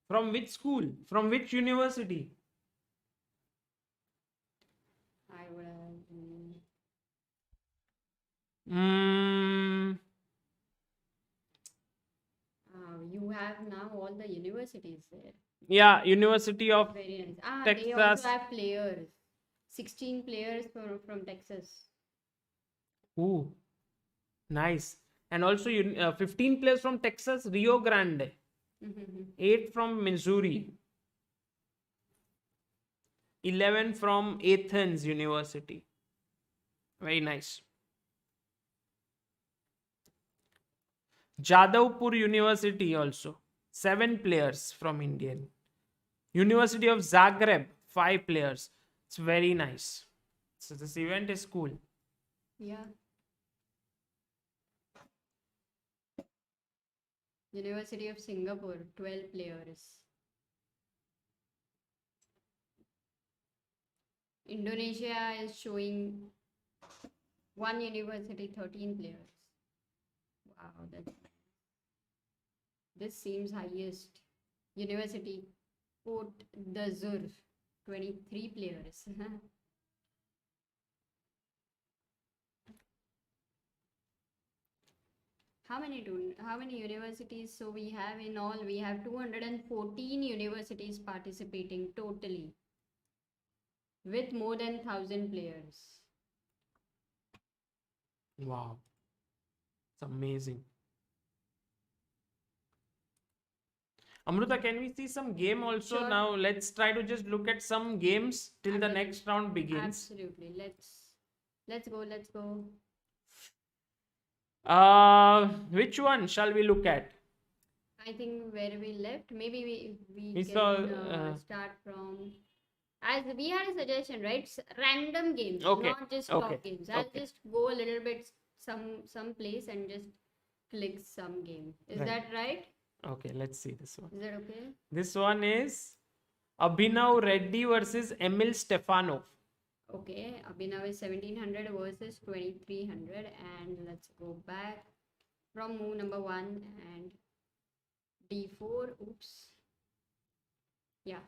From which school? From which university? I Mm, You have now all the universities there. yeah, University of Very nice. They also Texas. have players. 16 players from Texas. Ooh, nice. And also 15 players from Texas, Rio Grande. 8 from Missouri. 11 from Athens University. Very nice. Jadavpur University also. 7 players from Indian. University of Zagreb, 5 players. It's very nice. So this event is cool. Yeah. University of Singapore, 12 players. Indonesia is showing one university, 13 players. Wow, this seems highest. University Port d'Azur, 23 players. How many universities? So we have in all, we have 214 universities participating totally with more than 1,000 players. Wow. It's amazing. Amruta, can we see some game also? Sure. Now let's try to just look at some games till the next round begins. Absolutely. Let's go. Which one shall we look at? I think where we left, maybe we We can saw, start from, as we had a suggestion, right? Random games, Okay, not just okay, top games. I'll okay. just go a little bit some place and just click some game. Is Right. that right? Okay, let's see this one. Is that okay? This one is Abhinav Reddy versus Emil Stefanov. Okay, Abhinav is 1700 versus 2300, and let's go back from move number 1 and d4. Oops. Yeah.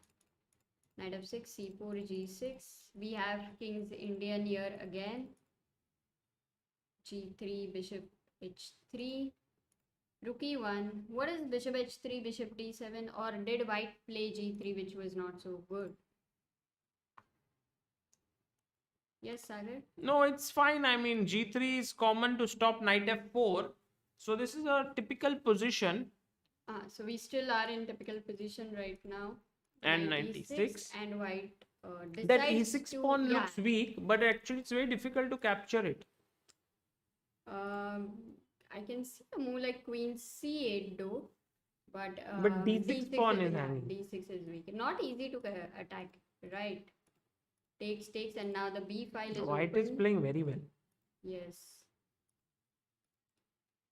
Knight of 6, c4, g6. We have king's Indian here again. g3, bishop h3. Rook e1. What is bishop h3, bishop d7? Or did white play g3, which was not so good? Yes, Sagar? No, it's fine. I mean, g3 is common to stop knight f4. So this is a typical position. So we still are in typical position right now. And Knight 96. E6, and white That decides e6 to, pawn looks weak, but actually it's very difficult to capture it. I can see a move like queen c8 though, but d6 pawn is hanging. d6 is weak. Not easy to attack, right? Takes, and now the b file is White open. is playing very well. Yes.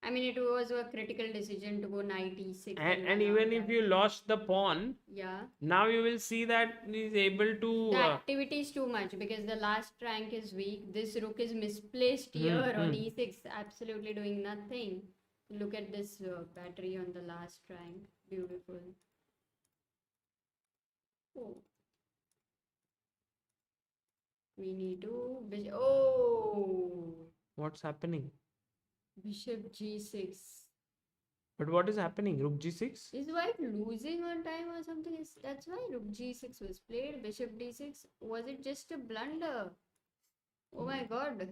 I mean, it was a critical decision to go knight e6. And even if you lost the pawn, yeah, now you will see that he is able to. the activity is too much because the last rank is weak. This rook is misplaced here on e6, absolutely doing nothing. Look at this battery on the last rank. Beautiful. Oh. We need to. Oh! What's happening? Bishop g6. But what is happening? Rook g6? Is white losing on time or something? That's why rook g6 was played. Bishop d6. Was it just a blunder? Oh my god.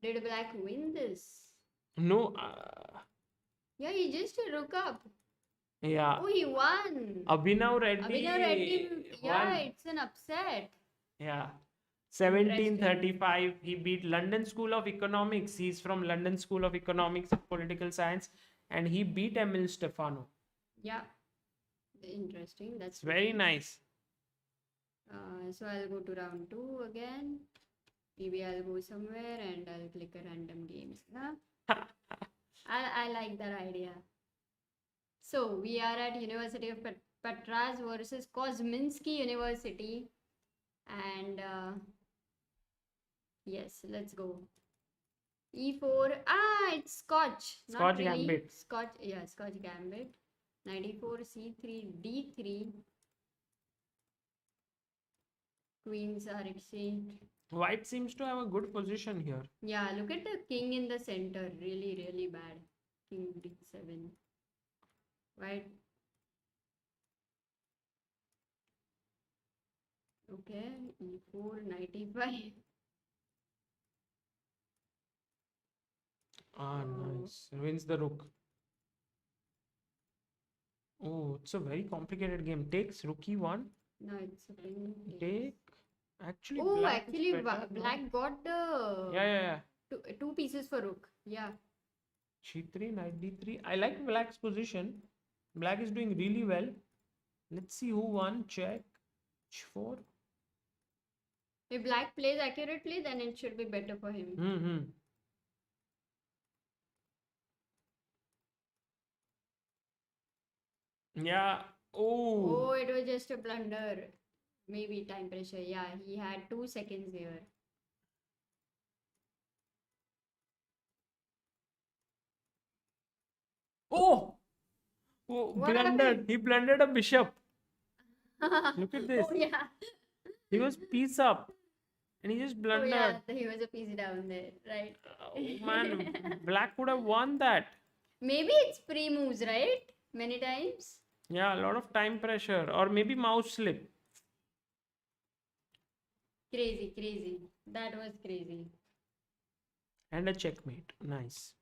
Did black win this? No. Yeah, he just rook up. Yeah. Oh, he won. Abhinav Reddy. Yeah, won. it's an upset. Yeah. 1735. He beat London School of Economics. He's from London School of Economics and Political Science. And he beat Emil Stefano. Yeah. Interesting. That's very nice. So I'll go to round 2 again. Maybe I'll go somewhere and I'll click a random games. Huh? I like that idea. So we are at University of Patras versus Kozminski University. And yes, let's go. E4. It's Scotch. Scotch Not really. Gambit. Scotch Gambit. Knight e4, c3, d3. Queens are exchanged. White seems to have a good position here. Yeah, look at the king in the center. Really, really bad. King d7. White. Okay, e4, knight e5. Ah, Oh. nice. Wins the rook. Oh, it's a very complicated game. Takes rook e1. No, it's a king. Take. Actually, Oh, black actually, is better, no? black got the Yeah. two pieces for rook. Yeah. G3, knight d3. I like black's position. Black is doing really well. Let's see who won. Check. H4. If black plays accurately, then it should be better for him. Mm-hmm. Yeah. Oh, Oh. it was just a blunder. Maybe time pressure. Yeah, he had 2 seconds here. Oh. What Blundered. happened? He blundered a bishop. Look at this. Oh, yeah. He was piece up. And he just Oh, blundered. yeah, he was a piece down there, right? Oh, man. Black would have won that. Maybe it's pre moves, right? Many times. Yeah, a lot of time pressure. Or maybe mouse slip. Crazy, crazy. That was crazy. And a checkmate. Nice.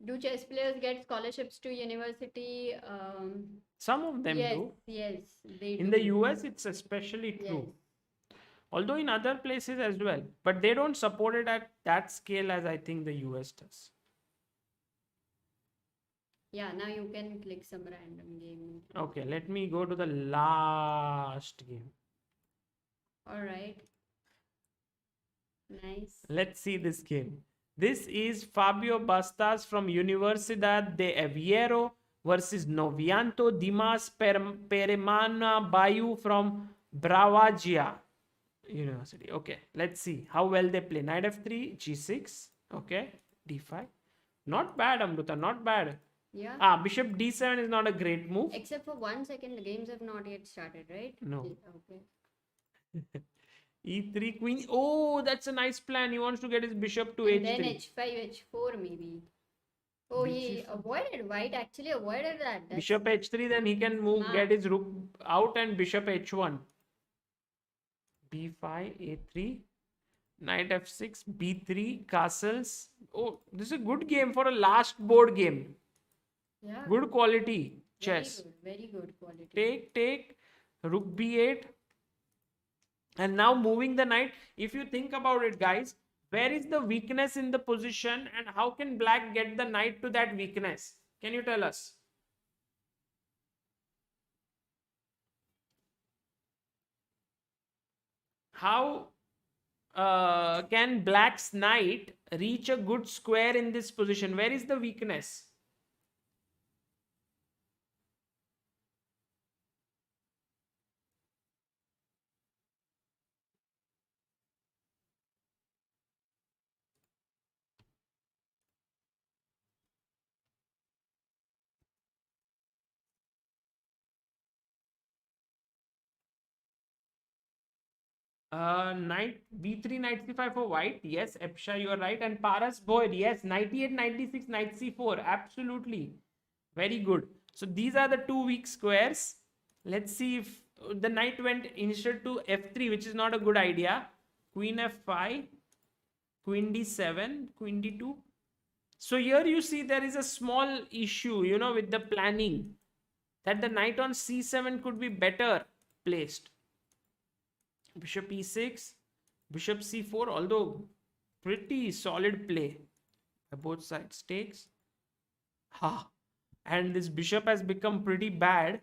Do chess players get scholarships to university? Some of them Yes, do. yes, they In do. the US, it's especially true. Yes. Although in other places as well. But they don't support it at that scale as I think the US does. Yeah, now you can click some random game. Okay, let me go to the last game. All right. Nice. Let's see this game. This is Fabio Bastas from Universidad de Oviedo versus Novianto Dimas Peremana Bayu from Bravagia University. Okay, let's see how well they play. Knight f3, g6. Okay, d5. Not bad, Amruta, not bad. Yeah. Bishop d7 is not a great move. Except for 1 second, the games have not yet started, right? No. Okay. e3, queen. Oh, that's a nice plan. He wants to get his bishop to And h3. then h5, h4 maybe. Oh, he avoided. White actually avoided that. That's Bishop h3, then he can move, get his rook out and bishop h1. b5, a3, knight f6, b3, castles. Oh, this is a good game for a last board game. Yeah. Good quality chess. Very good quality. Take, rook b8. And now moving the knight. If you think about it, guys, where is the weakness in the position and how can black get the knight to that weakness? Can you tell us? How can black's knight reach a good square in this position? Where is the weakness? Knight b3, knight c5 for white. Yes, Epsha, you are right. And Paras Boyd, yes, 98, 96, knight c4. Absolutely. Very good. So these are the two weak squares. Let's see if the knight went instead to f3, which is not a good idea. Queen f5, queen d7, queen d2. So here you see there is a small issue, with the planning, that the knight on c7 could be better placed. Bishop e6, bishop c4, although pretty solid play by both sides. Takes. And this bishop has become pretty bad.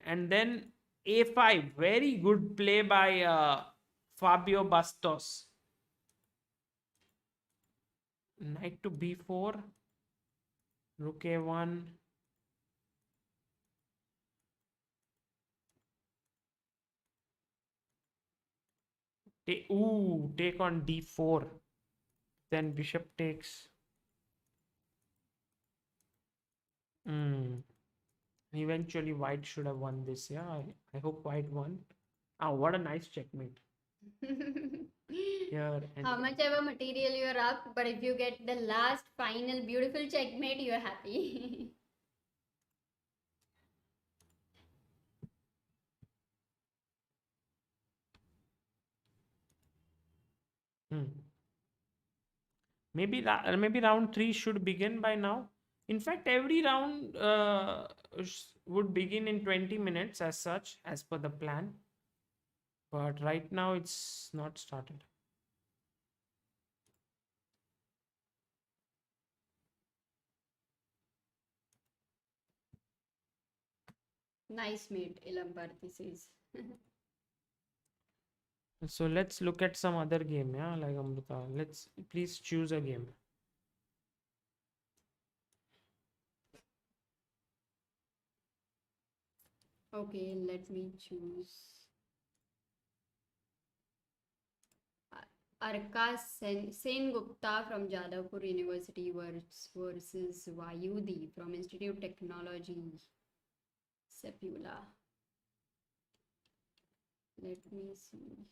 And then a5, very good play by Fabio Bastos. Knight to b4, rook a1. Take on d4. Then bishop takes. Eventually white should have won this. Yeah, I hope white won. Oh, what a nice checkmate. Here and How much ever material you're up, but if you get the last final beautiful checkmate, you're happy. maybe round 3 should begin by now. In fact, every round would begin in 20 minutes as such, as per the plan. But right now it's not started. Nice mate, Ilamparthi says. So let's look at some other game, yeah, like Amruta. Let's please choose a game. Okay, let me choose. Arka Sen Gupta from Jadavpur University versus Vayudi from Institute Technology, Sepula. Let me see.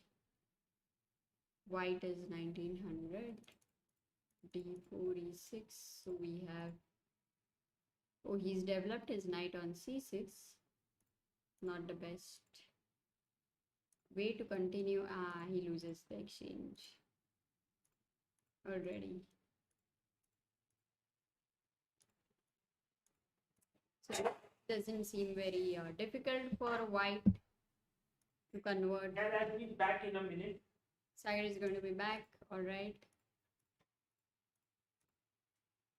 White is 1900. D4, E6. So we have. Oh, he's developed his knight on C6. Not the best way to continue. He loses the exchange already. So it doesn't seem very difficult for white to convert. And I'll be back in a minute. Sagar is going to be back. All right.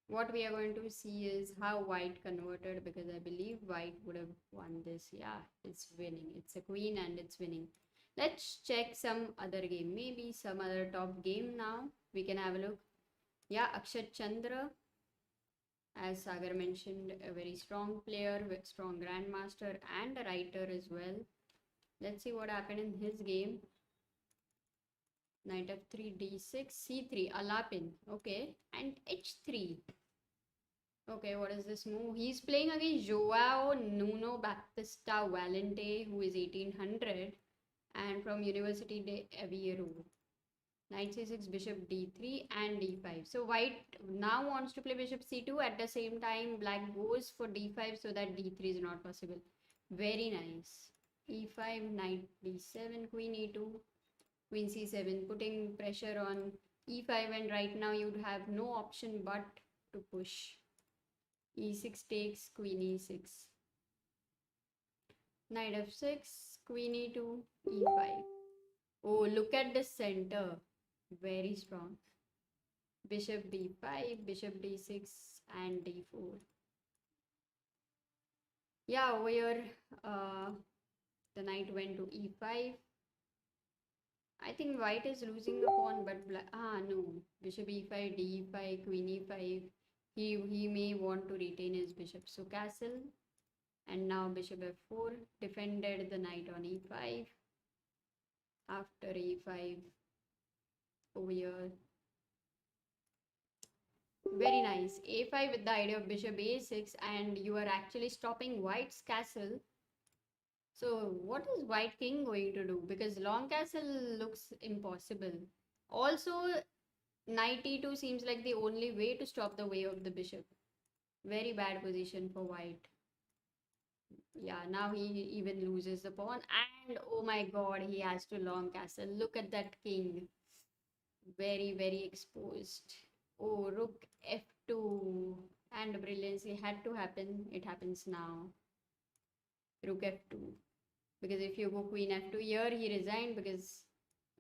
What we are going to see is how white converted, because I believe white would have won this. Yeah, it's winning. It's a queen and it's winning. Let's check some other game. Maybe some other top game now. We can have a look. Yeah, Akshat Chandra. As Sagar mentioned, a very strong player, with strong grandmaster and a writer as well. Let's see what happened in his game. Knight f3, d6, c3, Alapin. Okay, and h3. Okay, what is this move? He's playing against Joao Nuno Baptista Valente, who is 1800 and from University de Aveiro. Knight c6, bishop d3 and d5. So white now wants to play bishop c2. At the same time, black goes for d5 so that d3 is not possible. Very nice. e5, knight d7, queen e2, queen c7, putting pressure on e5, and right now you'd have no option but to push. e6 takes, queen e6. Knight f6, queen e2, e5. Oh, look at the center. Very strong. Bishop d5, bishop d6 and d4. Yeah, over here the knight went to e5. I think white is losing the pawn, but black, no. Bishop e5, d5, queen e5. He may want to retain his bishop. So castle. And now bishop f4, defended the knight on e5. After e5, over here. Very nice. a5 with the idea of bishop a6, and you are actually stopping white's castle. So what is white king going to do? Because long castle looks impossible. Also, knight e2 seems like the only way to stop the way of the bishop. Very bad position for white. Yeah, now he even loses the pawn, and oh my god, he has to long castle. Look at that king. Very, very exposed. Oh, rook f2, and brilliancy had to happen. It happens now. Rook f2. Because if you go queen f2 here, he resigned, because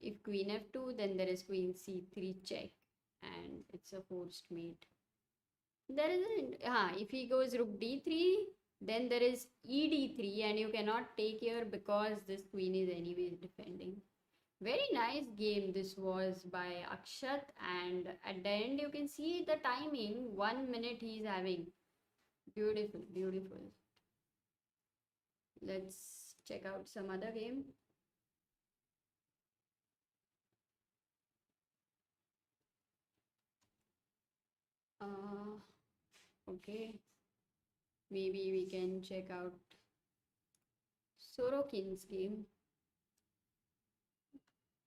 if queen f2, then there is queen c3 check, and it's a forced mate. There isn't. If he goes rook d3, then there is ed3, and you cannot take here because this queen is anyways defending. Very nice game this was by Akshat, and at the end you can see the timing. 1 minute he's having. Beautiful, beautiful. Let's check out some other game. Okay. Maybe we can check out Sorokin's game.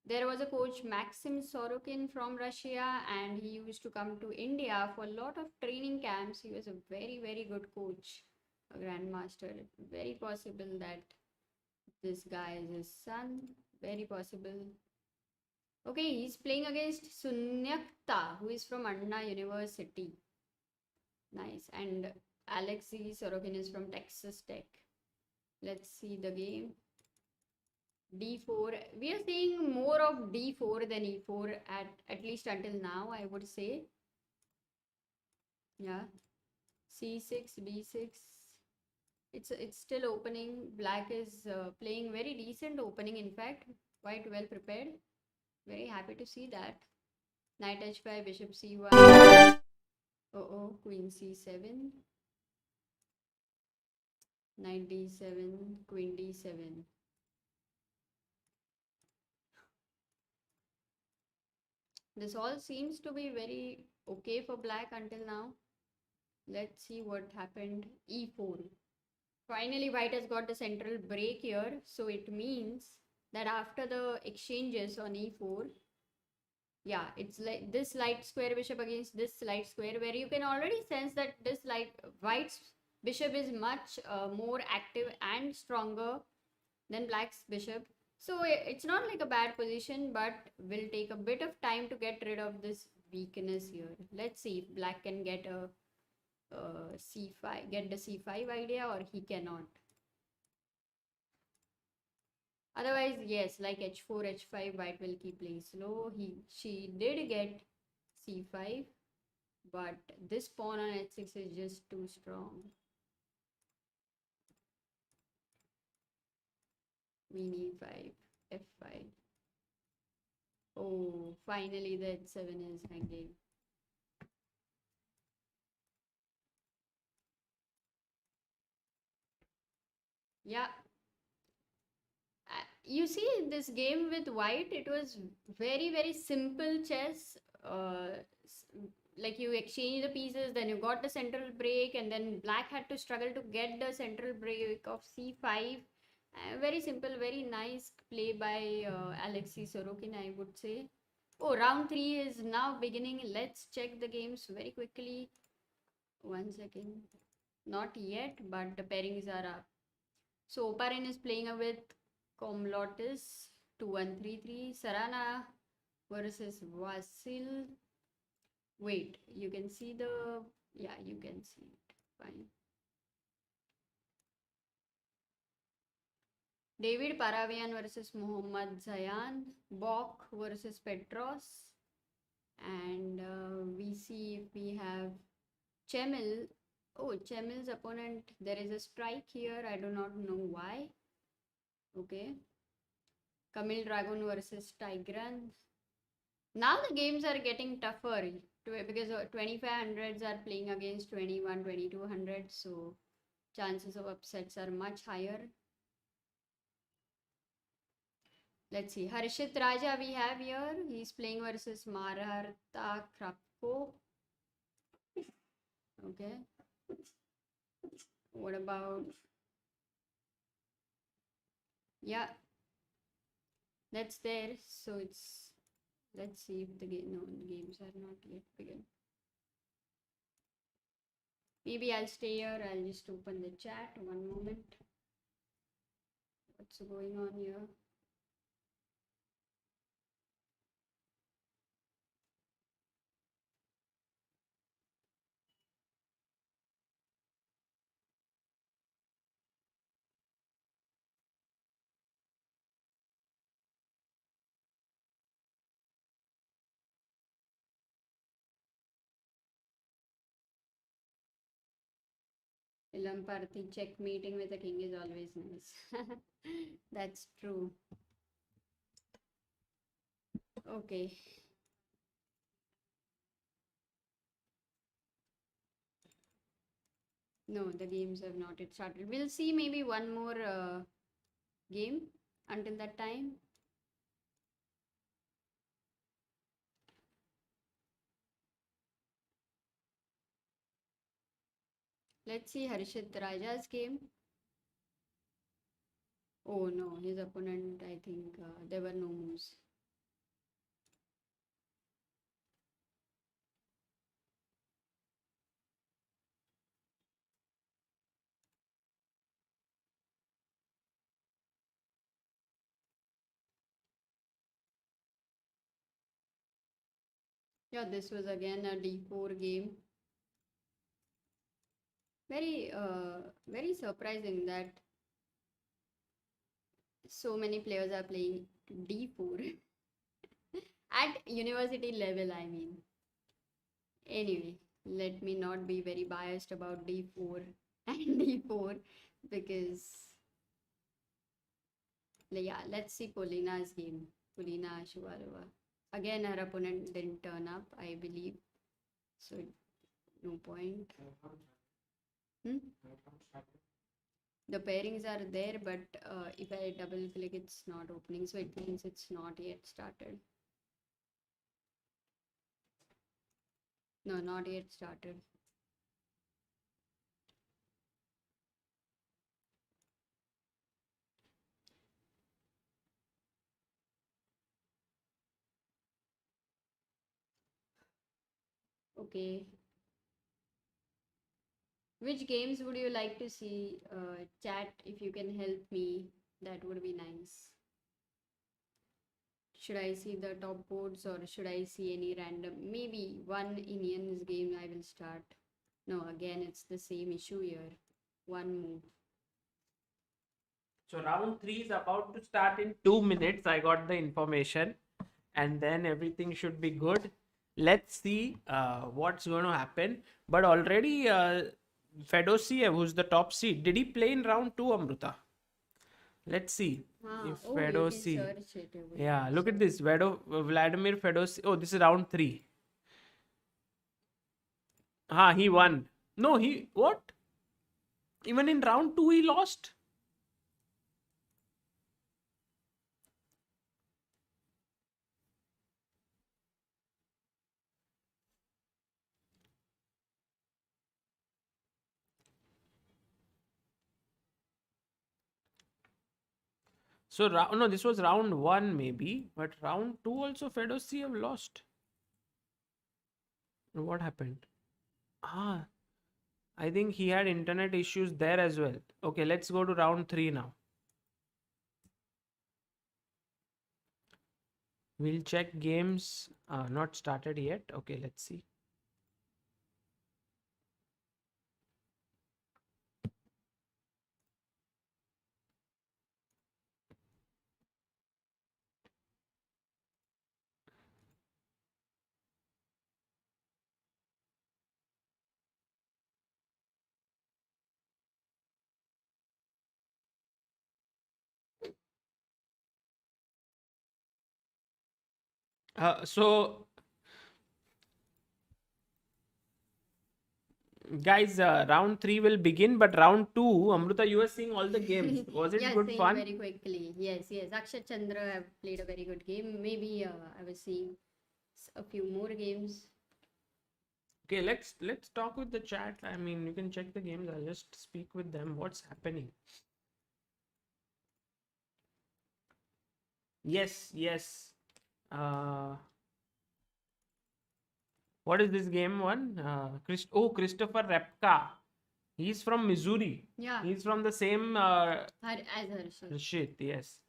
There was a coach, Maxim Sorokin from Russia, and he used to come to India for a lot of training camps. He was a very, very good coach, a grandmaster. Very possible that this guy is his son. Very possible. Okay, he's playing against Sunyakta, who is from Anna University. Nice. And Alexei Sorokin is from Texas Tech. Let's see the game. D4. We are seeing more of D4 than E4 at least until now, I would say. Yeah. C6, B6. It's still opening. Black is playing very decent opening, in fact, quite well prepared. Very happy to see that. Knight H5, Bishop C1. Oh, Queen C7. Knight D7, Queen D7. This all seems to be very okay for black until now. Let's see what happened. E4. Finally, white has got the central break here. So it means that after the exchanges on E4, yeah, it's like this light square bishop against this light square, where you can already sense that this white's bishop is much more active and stronger than black's bishop. So it's not like a bad position, but will take a bit of time to get rid of this weakness here. Let's see if black can get a c5, get the c5 idea, or he cannot. Otherwise, yes, like h4, h5, white will keep playing slow. She did get c5, but this pawn on h6 is just too strong. Queen e5, f5. Oh, finally the h7 is hanging. Yeah. You see, this game with white, it was very, very simple chess. Like you exchange the pieces, then you got the central break, and then black had to struggle to get the central break of c5. Very simple, very nice play by Alexei Sorokin, I would say. Oh, round 3 is now beginning. Let's check the games very quickly. 1 second. Not yet, but the pairings are up. So Oparin is playing with Komlotis 2133. Sarana versus Vasil. Wait, you can see the... Yeah, you can see it. Fine. David Paravian versus Mohammad Zayan. Bok versus Petros. And we see if we have Chemil. Oh, Chemil's opponent, there is a strike here. I do not know why. Okay. Camille Dragon versus Tigran. Now the games are getting tougher because 2500s are playing against 2200, so chances of upsets are much higher. Let's see. Harshit Raja we have here. He's playing versus Marharta Krapko. Okay. What about... Yeah. That's there. So it's... Let's see if the games are not yet begun. Maybe I'll stay here. I'll just open the chat. 1 moment. What's going on here? Ilamparthi check meeting with the king is always nice. That's true. Okay. No, the games have not yet started. We'll see maybe one more game until that time. Let's see Harshit Raja's game. Oh no, his opponent, I think there were no moves. Yeah, this was again a d4 game. Very surprising that so many players are playing d4 at university level, I mean. Anyway, let me not be very biased about d4 and d4 because yeah, let's see Polina's game. Polina Shuvalova. Again, her opponent didn't turn up, I believe. So no point. The pairings are there, but if I double click, it's not opening. So it means it's not yet started. No, not yet started. Okay. Which games would you like to see? Chat, if you can help me, that would be nice. Should I see the top boards or should I see any random? Maybe one Indian's game I will start. No, again, it's the same issue here. One move. So round 3 is about to start in 2 minutes. I got the information, and then everything should be good. Let's see what's going to happen. But already Fedosiev, who's the top seed, did he play in round 2, Amruta? Let's see if You can Fedosiev. search it over Yeah, there. look at this. Vladimir Fedosiev. Oh, this is round 3. He won. No, what? Even in round 2 he lost. So no, this was round 1 maybe, but round 2 also Fedosiev lost. What happened? I think he had internet issues there as well. Okay, let's go to round 3 now. We'll check games. Not started yet. Okay, let's see. So guys, round 3 will begin, but round 2, Amruta, you were seeing all the games. Was it Yeah, good saying fun? very quickly. Yes. Akshat Chandra have played a very good game. Maybe I was seeing a few more games. Okay, let's talk with the chat. I mean, you can check the games. I'll just speak with them. What's happening? Yes. What is this game one? Christopher Repka. He's from Missouri. Yeah. He's from the same As Harshit. Harshit, yes.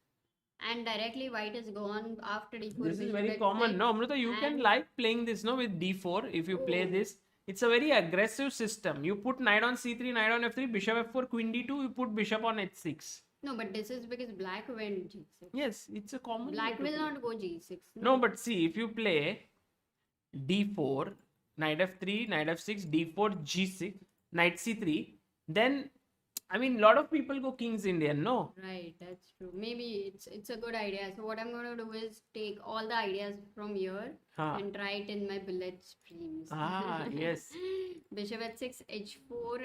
And directly white is gone after d4. This is bishop very h6, common. No, Amruta, you can and- like playing this, no, with d4 if you play this. It's a very aggressive system. You put knight on c3, knight on f3, bishop f4, queen d2, you put bishop on h6. No, but this is because black went g6. Yes, it's a common. Black way to will play. not go g6. No, but see, if you play d4, knight f3, knight f6, d4, g6, knight c3, then I mean, a lot of people go King's Indian, no? Right, that's true. Maybe it's a good idea. So what I'm going to do is take all the ideas from here and try it in my bullet streams. Yes. Bishop h6, h4, Ooh,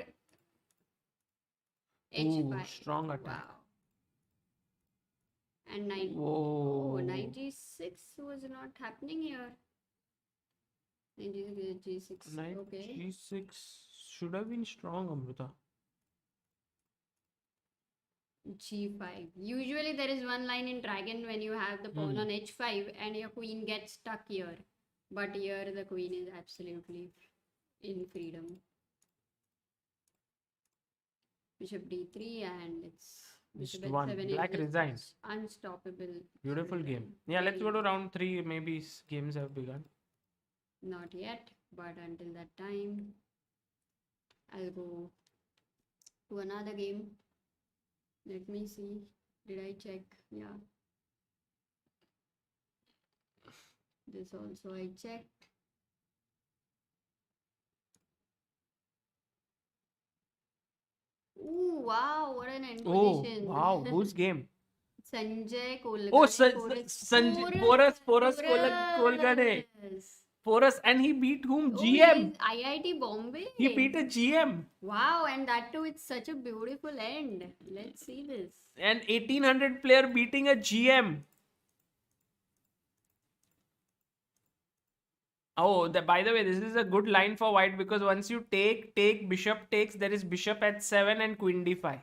h5. strong attack. Wow. And knight. Whoa. Oh, knight g6 was not happening here. Knight g6. Knight Okay. g6 should have been strong, Amruta. G5. Usually there is one line in Dragon when you have the pawn on H5 and your queen gets stuck here. But here the queen is absolutely in freedom. Bishop D3 and it's Just Bishop one. H7. Black resigns. Unstoppable. Beautiful game. Yeah, let's go to round 3. Maybe games have begun. Not yet, but until that time, I'll go to another game. Let me see. Did I check? Yeah. This also I checked. Ooh, wow, what an end Oh, position. wow. Whose game? Sanjay Kolkade. Oh, Sanjay. Porus Kolkade. Porus, and he beat whom? Oh, GM. he's IIT Bombay. He beat a GM. Wow, and that too, it's such a beautiful end. Let's see this. An 1800 player beating a GM. Oh, by the way, this is a good line for white because once you take, bishop takes, there is bishop h7 and queen d5.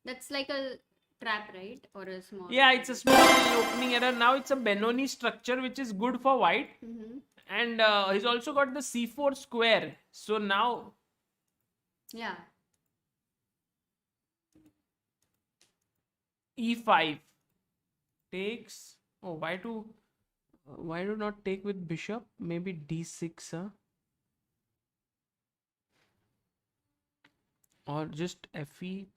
That's like a trap, right? Or a small. Yeah, it's a small opening error. Now it's a Benoni structure, which is good for white. And he's also got the c4 square. So now. Yeah. e5 takes. Oh, why do not take with bishop? Maybe d6, huh? Or just fe.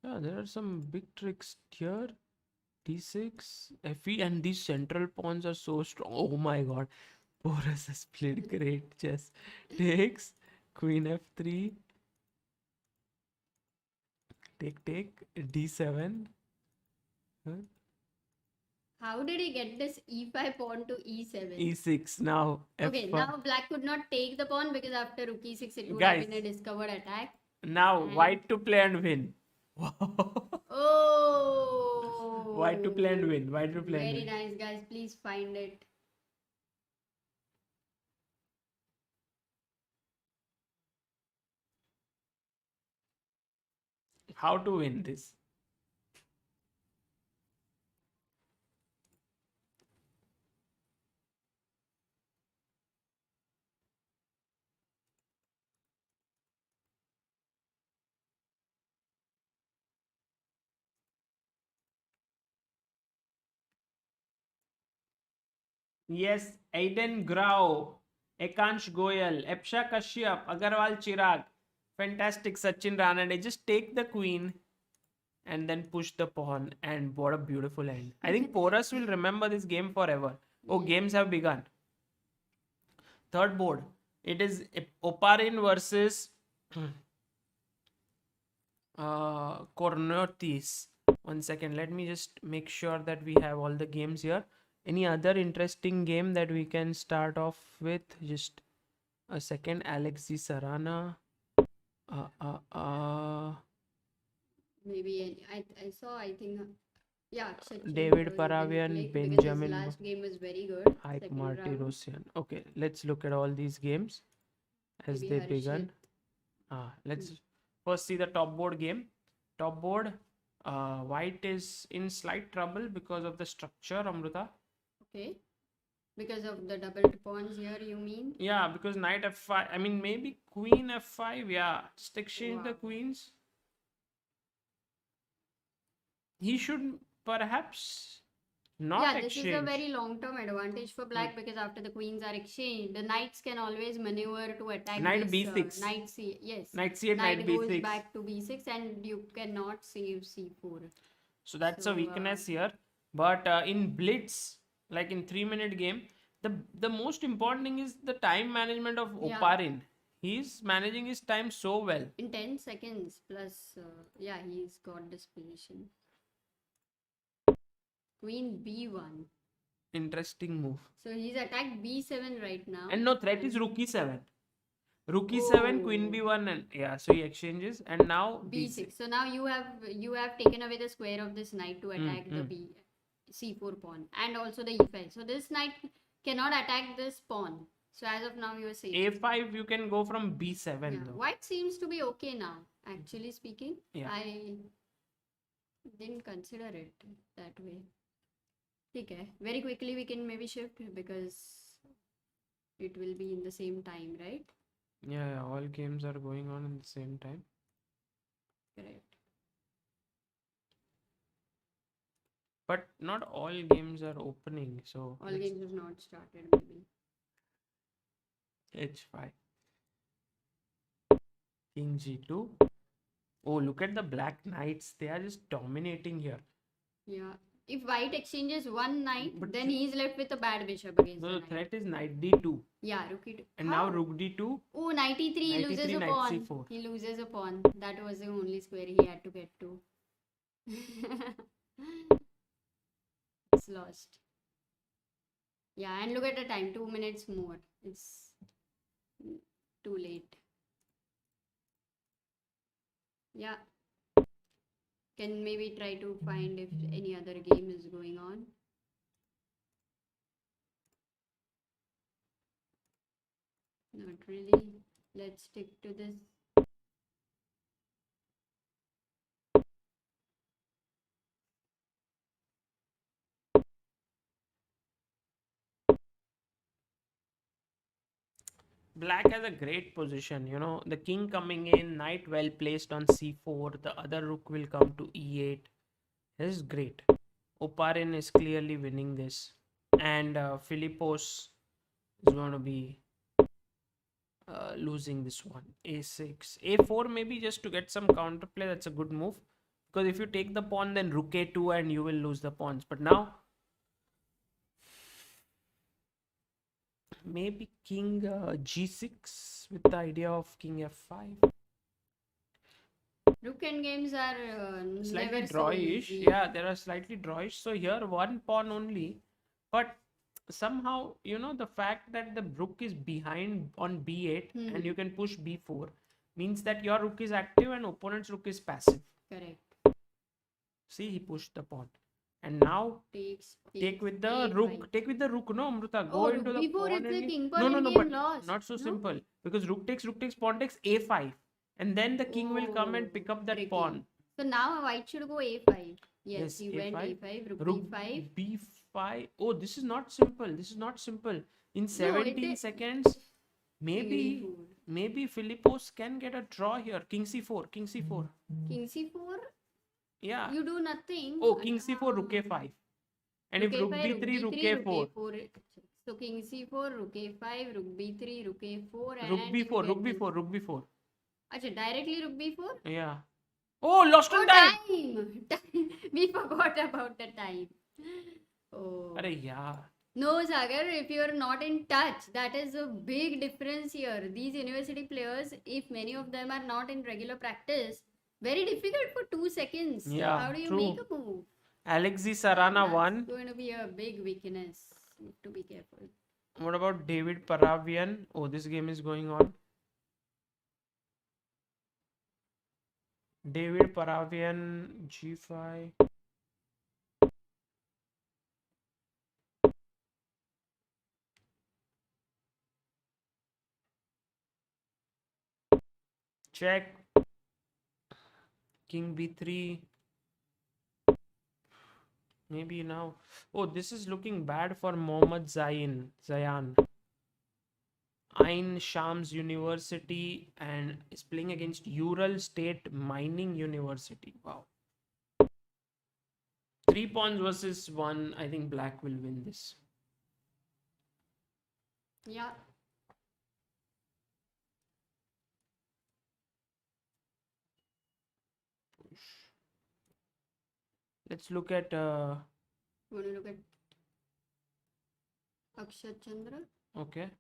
Yeah, there are some big tricks here. d6, fe, and these central pawns are so strong. Oh my god. Porus has played great chess. Takes, queen f3. Take, d7. Huh? How did he get this e5 pawn to e7? e6 now. Okay, f5. now black could not take the pawn because after rook e6 it would Guys, have been a discovered attack. Now white to play and win. Oh! White to play and win. White to play and Very win. nice, guys. Please find it. How to win this? Yes, Aiden Grau, Ekansh Goyal, Epsha Kashyap, Agarwal Chirag. Fantastic, Sachin Ranade. Just take the queen and then push the pawn. And what a beautiful end. I think Porus will remember this game forever. Oh, games have begun. Third board. It is Oparin versus Kornotis. 1 second. Let me just make sure that we have all the games here. Any other interesting game that we can start off with? Just a second. Alexi Sarana. Maybe I saw, I think, yeah, Akshat David Chandra Paravian, because Benjamin. his last game was very good. Ike Second Marty round. Rosian. Okay, let's look at all these games as Maybe they begun. Let's first see the top board game. Top board, white is in slight trouble because of the structure, Amruta. Okay. Because of the double pawns here, you mean? Yeah, because knight f5. I mean, maybe queen f5. Yeah, just exchange the queens. He should perhaps not This exchange. is a very long-term advantage for black because after the queens are exchanged, the knights can always maneuver to attack Knight this, b6. knight c. Yes. Knight c8, Knight knight goes b6. back to b6 and you cannot save c4. So that's a weakness here. But in Blitz, like in 3-minute game, the most important thing is the time management of Oparin. He's managing his time so well. In 10 seconds plus, he's got this position. Queen b1. Interesting move. So he's attacked b7 right now. And no, threat is rook e7. Rook e7, queen b1, and so he exchanges, and now b6. So now you have taken away the square of this knight to attack the c4 pawn and also the e5. So this knight cannot attack this pawn. So as of now, you're safe. A5, you can go from B7 Yeah. though. White seems to be okay now, actually speaking. Yeah. I didn't consider it that way. Okay. Very quickly we can maybe shift because it will be in the same time, right? Yeah, all games are going on at the same time. Correct. But not all games are opening, so All games have not started maybe. H5. King G2. Oh, look at the black knights. They are just dominating here. Yeah. If white exchanges one knight, But then he is left with a bad bishop against No, the the knight. threat is knight D2. Yeah, rook E2. And How? now rook D2. Oh, knight E3, he Knight loses E3, a knight pawn. C4. He loses a pawn. That was the only square he had to get to. It's lost. Yeah, and look at the time, 2 minutes more. It's too late. Yeah. Can maybe try to find if any other game is going on. Not really. Let's stick to this. Black has a great position, you know, the king coming in, knight well placed on C4, the other rook will come to E8. This is great. Oparin is clearly winning this, and Philippos is going to be losing this one. A6, A4 maybe just to get some counterplay. That's a good move, because if you take the pawn, then rook A2 and you will lose the pawns. But now maybe king G6 with the idea of king F5. Rook and games are Slightly never so drawish. easy. Yeah, they are slightly drawish. So here one pawn only, but somehow, you know, the fact that the rook is behind on B8 and you can push B4 means that your rook is active and opponent's rook is passive. Correct. See, he pushed the pawn, and now take with the A5. rook. Take with the rook. No, Amruta, go Oh, into rook the B4 pawn. is the And king no, pawn no, and no, game but lost. not so No? simple, because rook takes pawn takes A5, and then the king will come and Oh, pick up that tricky. pawn. So now white should go A5. Yes, Yes, he went A5. A5, rook Rook B5. B5. Oh, this is not simple. This is not simple. In 17 seconds, maybe Philippos can get a draw here. King C4. King C4. King C4? Yeah. You do nothing. Oh, King C4, Rook A5. And if Rook A5, B3, Rook A4. So King C4, Rook A5, Rook B3, Rook A4, Rook and B4, Rook B4, Rook B4. Achha, directly Rook B4? Yeah. Oh, lost on time! We forgot about the time. Oh. Arey, yeah. No, Sagar, if you are not in touch, that is a big difference here. These university players, if many of them are not in regular practice, very difficult for 2 seconds. Yeah, How do you true. make a move? Alexei Sarana That's won. going to be a big weakness. Need to be careful. What about David Paravian? Oh, this game is going on. David Paravian, G5. Check. King B3. Maybe now. Oh, this is looking bad for Mohammad Zayan. Ain Shams University, and is playing against Ural State Mining University. Wow. 3 pawns versus 1. I think black will win this. Yeah. Let's look at Want to look at Akshat Chandra? okay.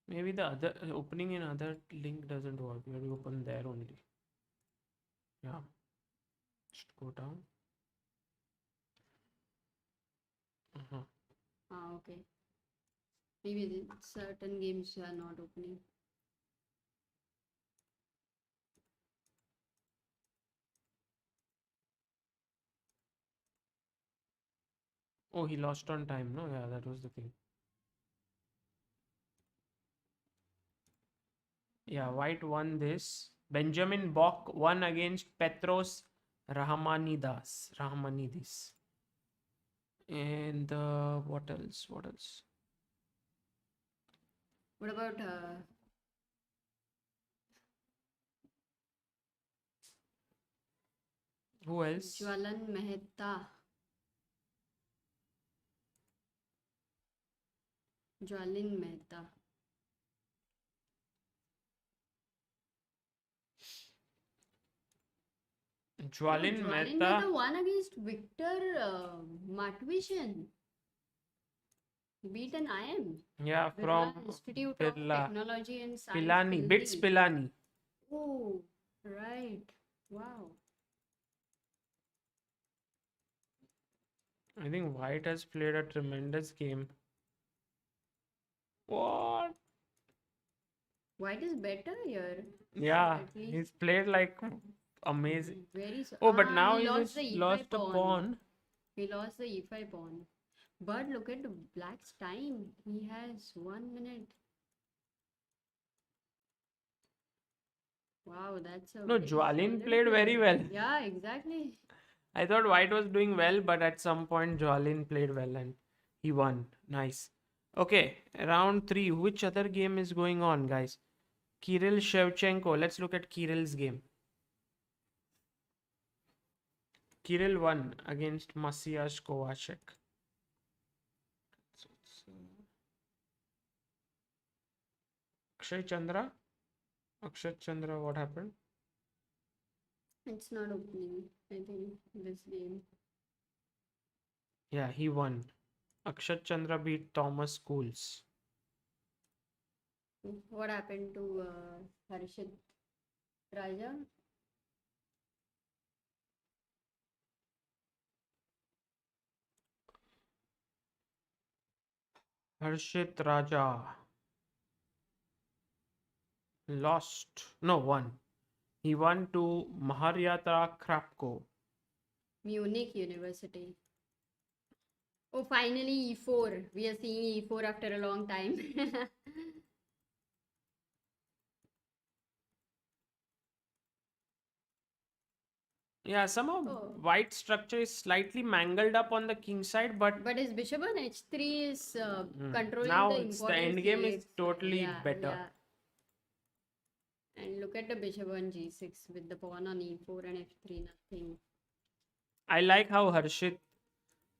Maybe the other opening in other link doesn't work. We have to open there only. Yeah. Just go down. Okay. Maybe certain games are not opening. Oh, he lost on time. No, yeah, that was the thing. Yeah, white won this. Benjamin Bok won against Petros Rahmanidis. And what else? What else? What about Who else? Jwalan Mehta? Jwalin Mehta. Jwalin Jwalin Mehta. Mehta won against Victor Matvishin. He beat an IM. Yeah, Birla from Institute Birla. of Technology and Science. Pilani. Bits Delhi. Pilani. Oh, right. Wow. I think white has played a tremendous game. What? White is better here. Yeah, At least. he's played like amazing. Oh, but now he he lost just the E5 lost a pawn. He lost the E5 pawn. But look at the black's time. He has 1 minute. Wow, that's a No, very Jwalin solid played very player. well. Yeah, exactly. I thought white was doing well, but at some point Jwalin played well and he won. Nice. Okay, round 3. Which other game is going on, guys? Kirill Shevchenko. Let's look at Kirill's game. Kirill won against Masias Kovacic. Akshat Chandra? Akshat Chandra, what happened? It's not opening, I think, this game. Yeah, he won. Akshat Chandra beat Thomas Schools. What happened to Harshit Raja? Harshit Raja lost. No, won. He won to Maharyata Krapko. Munich University. Oh, finally E4. We are seeing E4 after a long time. Yeah, somehow Oh. white structure is slightly mangled up on the king side, but But his bishop on h3 is controlling now the it's the important end game is c8. totally Yeah, better. yeah. And look at the bishop on g6 with the pawn on e4 and f3, nothing. I like how Harshit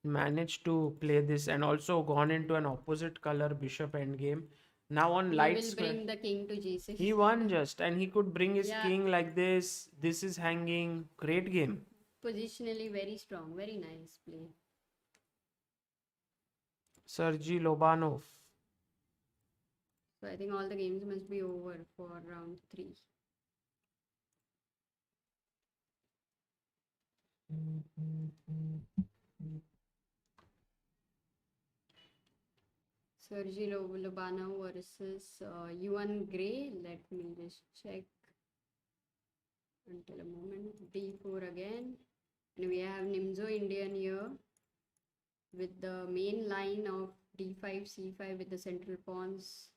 managed to play this and also gone into an opposite color bishop endgame. Now on He light will square, bring the king to g6. he won just, and he could bring his Yeah. king like this. This is hanging. Great game. Positionally very strong, very nice play. Sergey Lobanov. So I think all the games must be over for round 3. Sergey Lobanov versus Yuan Gray. Let me just check until a moment. D4 again. And we have Nimzo Indian here with the main line of D5, C5 with the central pawns.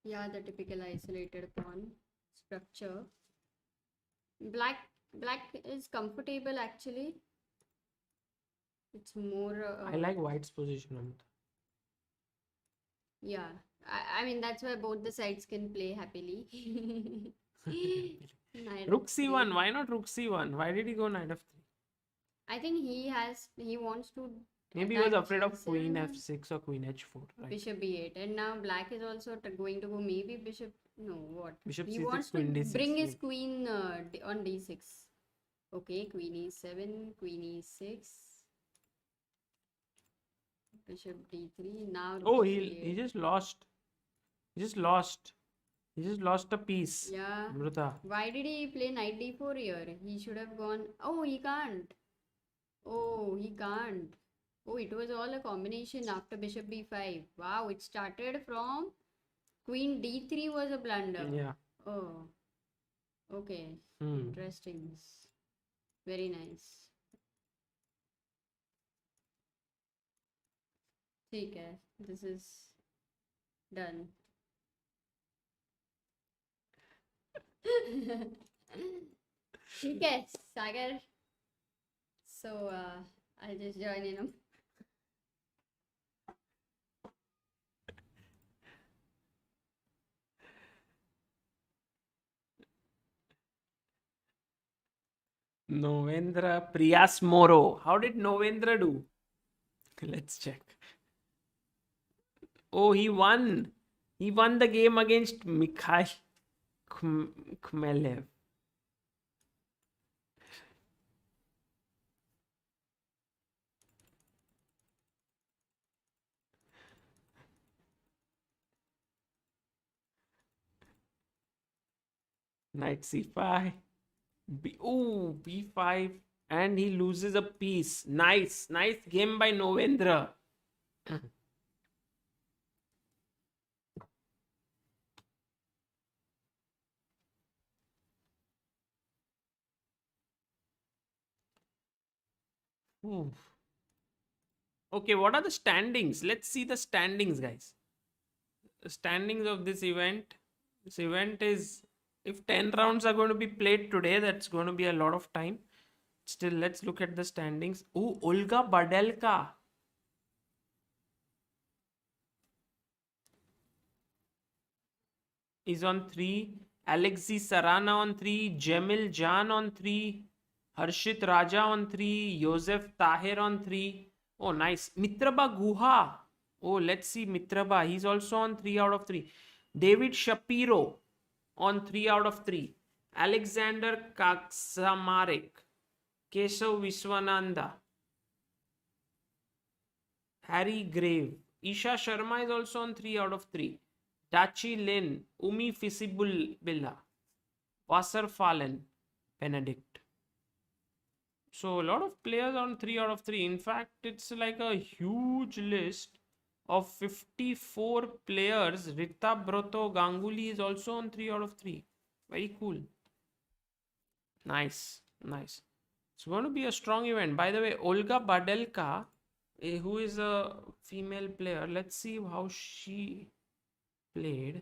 Yeah, the typical isolated pawn structure. Black is comfortable actually. It's more. I like white's position. Amruta. Yeah, I mean that's why both the sides can play happily. Knight Rook f3. c1. Why not rook c1? Why did he go knight f3? I think he wants to. Maybe he was attack afraid of queen g7, f6 or queen h4. Right? Bishop b8, and now black is also going to go maybe bishop. No, what? Bishop He c6, wants to queen d6. bring his maybe. queen on d6. Okay, queen e7, queen e6. Bishop d3. Now. Oh, rook he c8. just lost. He just lost. He just lost a piece. Yeah. Amruta. Why did he play knight d4 here? He should have gone. Oh, he can't. Oh, he can't. Oh, it was all a combination after bishop b5. Wow, it started from queen d3 was a blunder. Yeah. Oh, okay. Hmm. Interesting. Very nice. ठीक है, this is done. ठीक है, Sagar. So I'll just join in. Novendra Priyas Moro. How did Novendra do? Let's check. Oh, he won. He won the game against Mikhail Khmelev. Knight c5. b5. And he loses a piece. Nice game by Novendra. Okay, what are the standings? Let's see the standings, guys. The standings of this event. This event is, if 10 rounds are going to be played today, that's going to be a lot of time. Still, let's look at the standings. Oh, Olga Badelka is on 3. Alexei Sarana on 3. Jamil Jan on 3. Harshit Raja on 3. Joseph Tahir on 3. Oh, nice. Mitraba Guha. Oh, let's see Mitraba. He's also on 3 out of 3. David Shapiro on 3 out of 3. Alexander Kaksamarek. Keshav Viswananda. Harry Grave. Isha Sharma is also on 3 out of 3. Dachi Lin. Umi Fisibulbilla. Wasser Fallen. Benedict. So a lot of players on 3 out of 3. In fact, it's like a huge list of 54 players. Rita Broto Ganguly is also on 3 out of 3. Very cool. Nice. It's going to be a strong event. By the way, Olga Badelka, who is a female player, let's see how she played.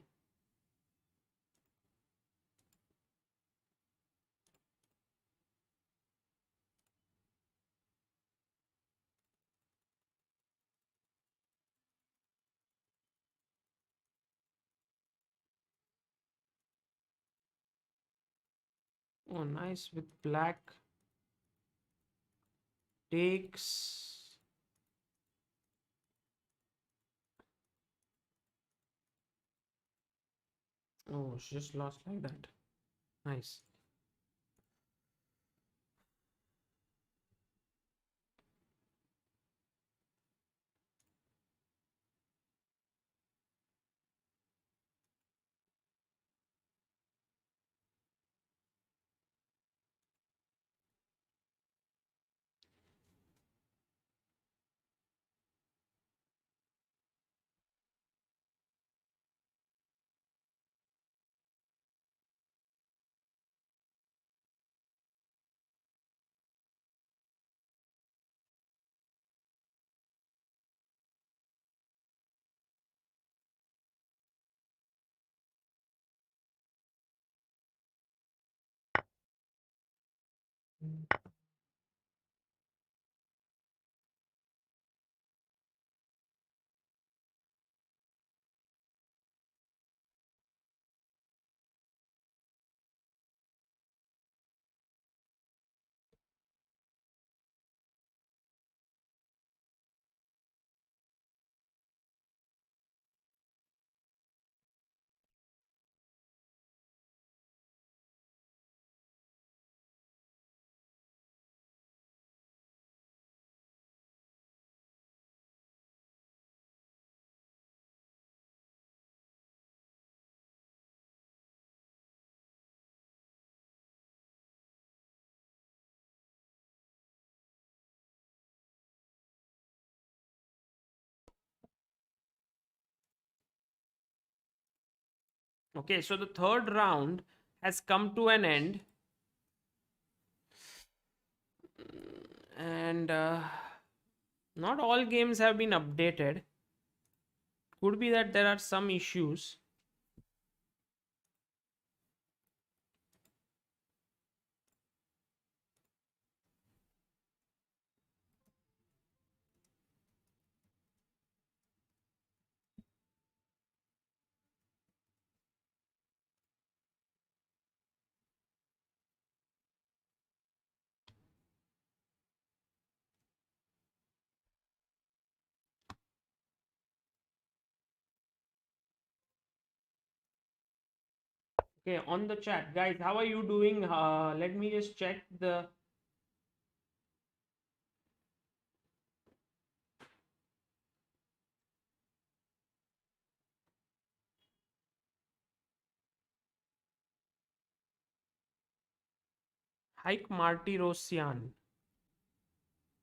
Oh, nice with black. Takes. Oh, she just lost like that. Nice. Okay, so the third round has come to an end. And not all games have been updated. Could be that there are some issues. Okay, on the chat, guys, how are you doing? Let me just check the. Haik Martirosyan,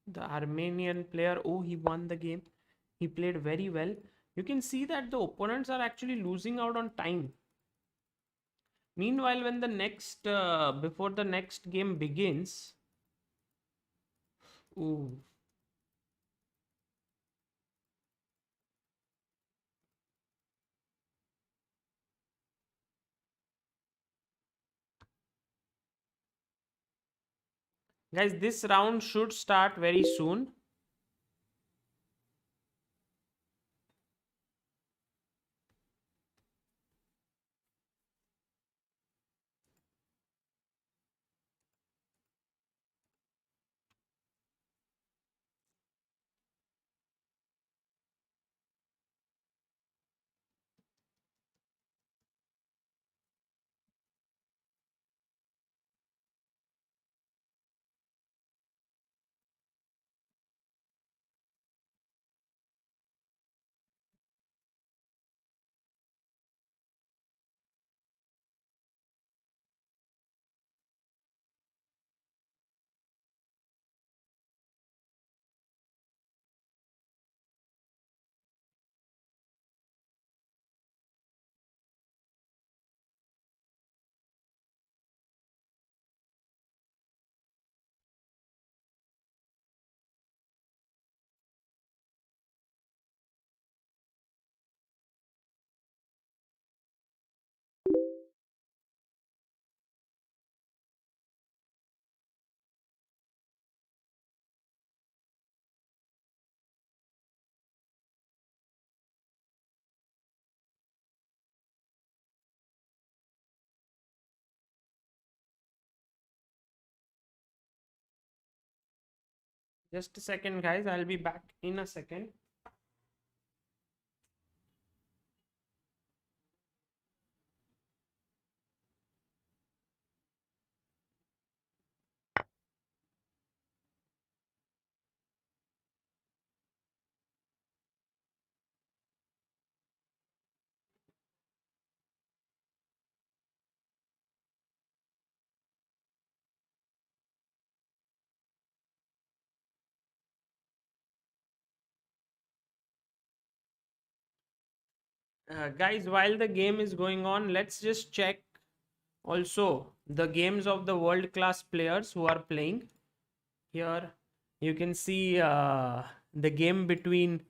the Armenian player. Oh, he won the game. He played very well. You can see that the opponents are actually losing out on time. Meanwhile, when the next before the next game begins, ooh, guys, this round should start very soon. Just a second, guys. I'll be back in a second. Guys, while the game is going on, let's just check also the games of the world class players who are playing. Here you can see the game between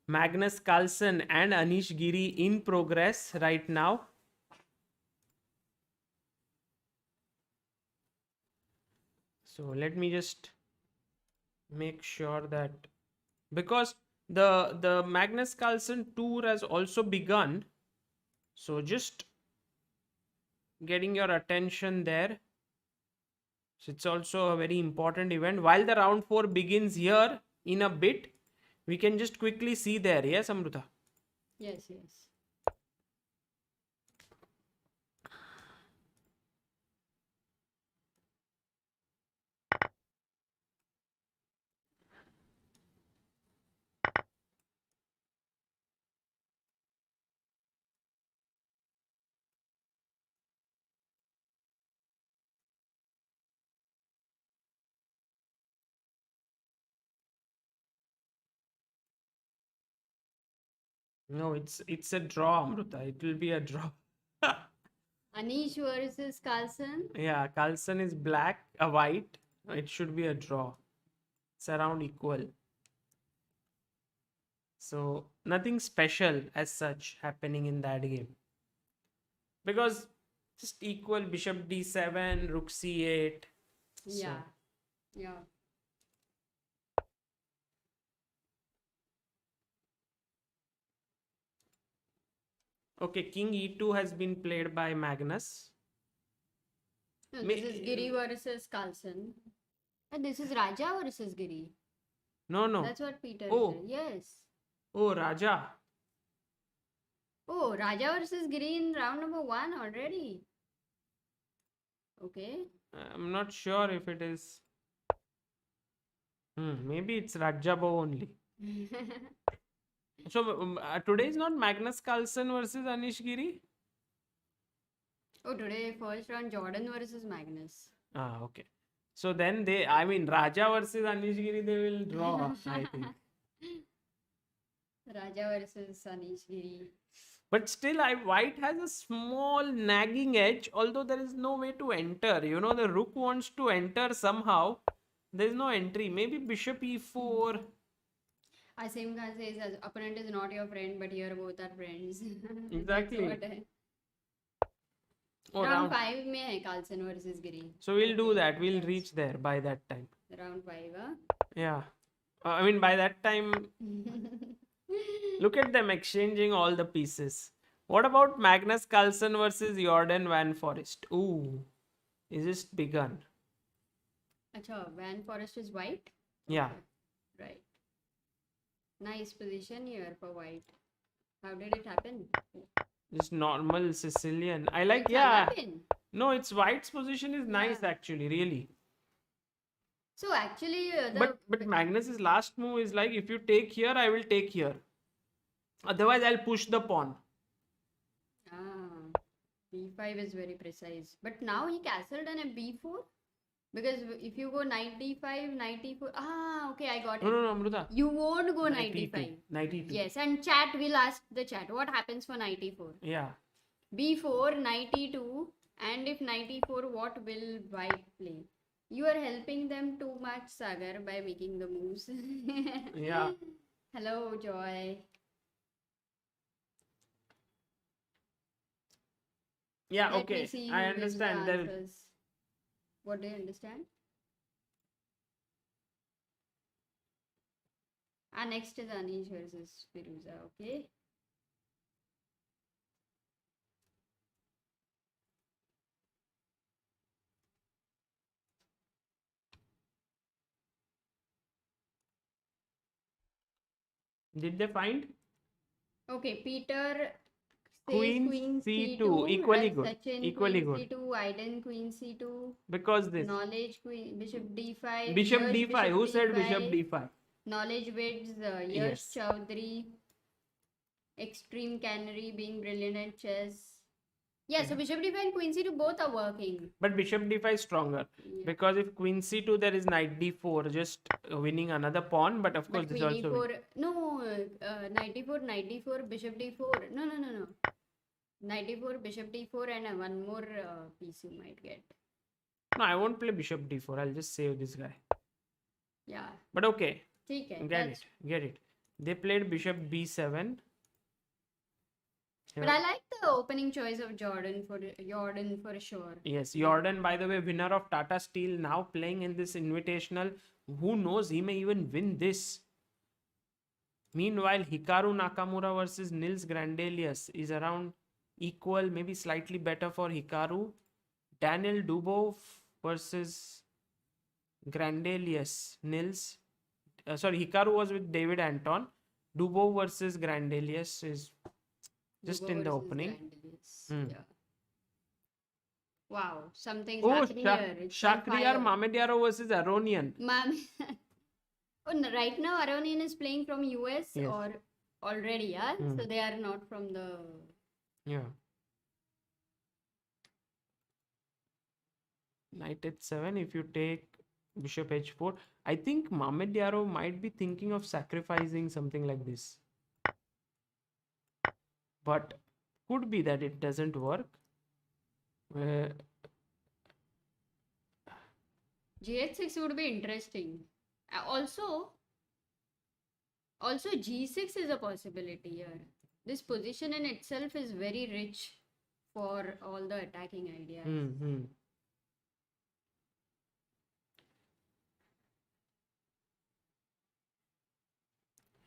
Magnus Carlsen and Anish Giri in progress right now. So let me just make sure that, because the Magnus Carlsen tour has also begun, so just getting your attention there. So it's also a very important event. While the round 4 begins here in a bit, we can just quickly see there. Yes, Amruta? Yes, yes. No, it's a draw, Amruta. It will be a draw. Anish versus Carlsen. Yeah, Carlsen is black, a white. It should be a draw. It's around equal. So nothing special as such happening in that game. Because just equal bishop d7, rook c8. Yeah. Yeah. Okay, king e2 has been played by Magnus. No, this is Giri versus Carlson. And this is Raja versus Giri. No. That's what Peter Oh. said. Yes. Oh, Raja. Oh, Raja versus Giri in round number 1 already. Okay. I'm not sure if it is. Maybe it's Rajabo only. So today is not Magnus Carlsen versus Anish Giri? Oh, today first round Jordan versus Magnus. Okay. So then Raja versus Anish Giri, they will draw, I think. Raja versus Anish Giri. But still, white has a small nagging edge, although there is no way to enter. The rook wants to enter somehow. There is no entry. Maybe bishop e4. Asim Khan says, opponent is not your friend, but here both are friends. Exactly. Round 5 mein hai Carlson versus Giri. So we'll do that. We'll reach there by that time. Round 5, huh? Yeah. By that time, look at them exchanging all the pieces. What about Magnus Carlsen versus Jordan Van Forest? Ooh, is this begun? Acha, Van Forest is white? Yeah. Right. Nice position here for white. How did it happen? Just normal Sicilian. I like, It's yeah. happen. No, it's white's position is nice Yeah. actually, really. So actually, But Magnus's last move is like, if you take here, I will take here. Otherwise, I'll push the pawn. b5 is very precise. But now he castled on a b4? Because if you go knight d5, knight d4... okay, I got it. No, Amruta. You won't go knight d5. Knight e2. Yes, and chat, we'll ask the chat. What happens for knight e4? Yeah. b4, knight e2, and if knight e4, what will white play? You are helping them too much, Sagar, by making the moves. Yeah. Hello, Joy. Yeah, Let okay. me see I who gives the understand. answers. What do you understand? Next is Anish versus Firuza, okay? Did they find? Okay, Peter says Queen queen C2, equally right? good, Sachin, equally queen good. C2, Aiden, queen C2. Because this. Knowledge, queen, bishop D5. Bishop Yash, D5. Who said bishop D5? Knowledge wins, Yash Yes. Chowdhury. Extreme Canary being brilliant at chess. Yeah, so bishop D5 and queen C2 both are working. But bishop D5 is stronger. Yeah. Because if queen C2, there is knight D4, just winning another pawn. But of course, But this queen also. E4, no, knight D4, bishop D4. No. Knight D4, bishop D4, and one more piece you might get. No, I won't play bishop D4. I'll just save this guy. Yeah. But okay. ठीक है. Get it. They played bishop B7. But I like the opening choice of Jordan for sure. Yes, Jordan, by the way, winner of Tata Steel, now playing in this invitational. Who knows? He may even win this. Meanwhile, Hikaru Nakamura versus Nils Grandelius is around equal, maybe slightly better for Hikaru. Daniel Dubov versus Grandelius. Hikaru was with David Anton. Dubov versus Grandelius is just in the opening. Yeah. Wow, something's Oh, happening here. It's on Shakhriyar fire. Mamediaro versus Aronian. Right now, Aronian is playing from US Yes. or already, yeah? So they are not from the... Yeah. Knight h7. If you take bishop h4, I think Mamediaro might be thinking of sacrificing something like this. But could be that it doesn't work. GH6 would be interesting. Also, Also, g6 is a possibility here. This position in itself is very rich for all the attacking ideas. Hmm.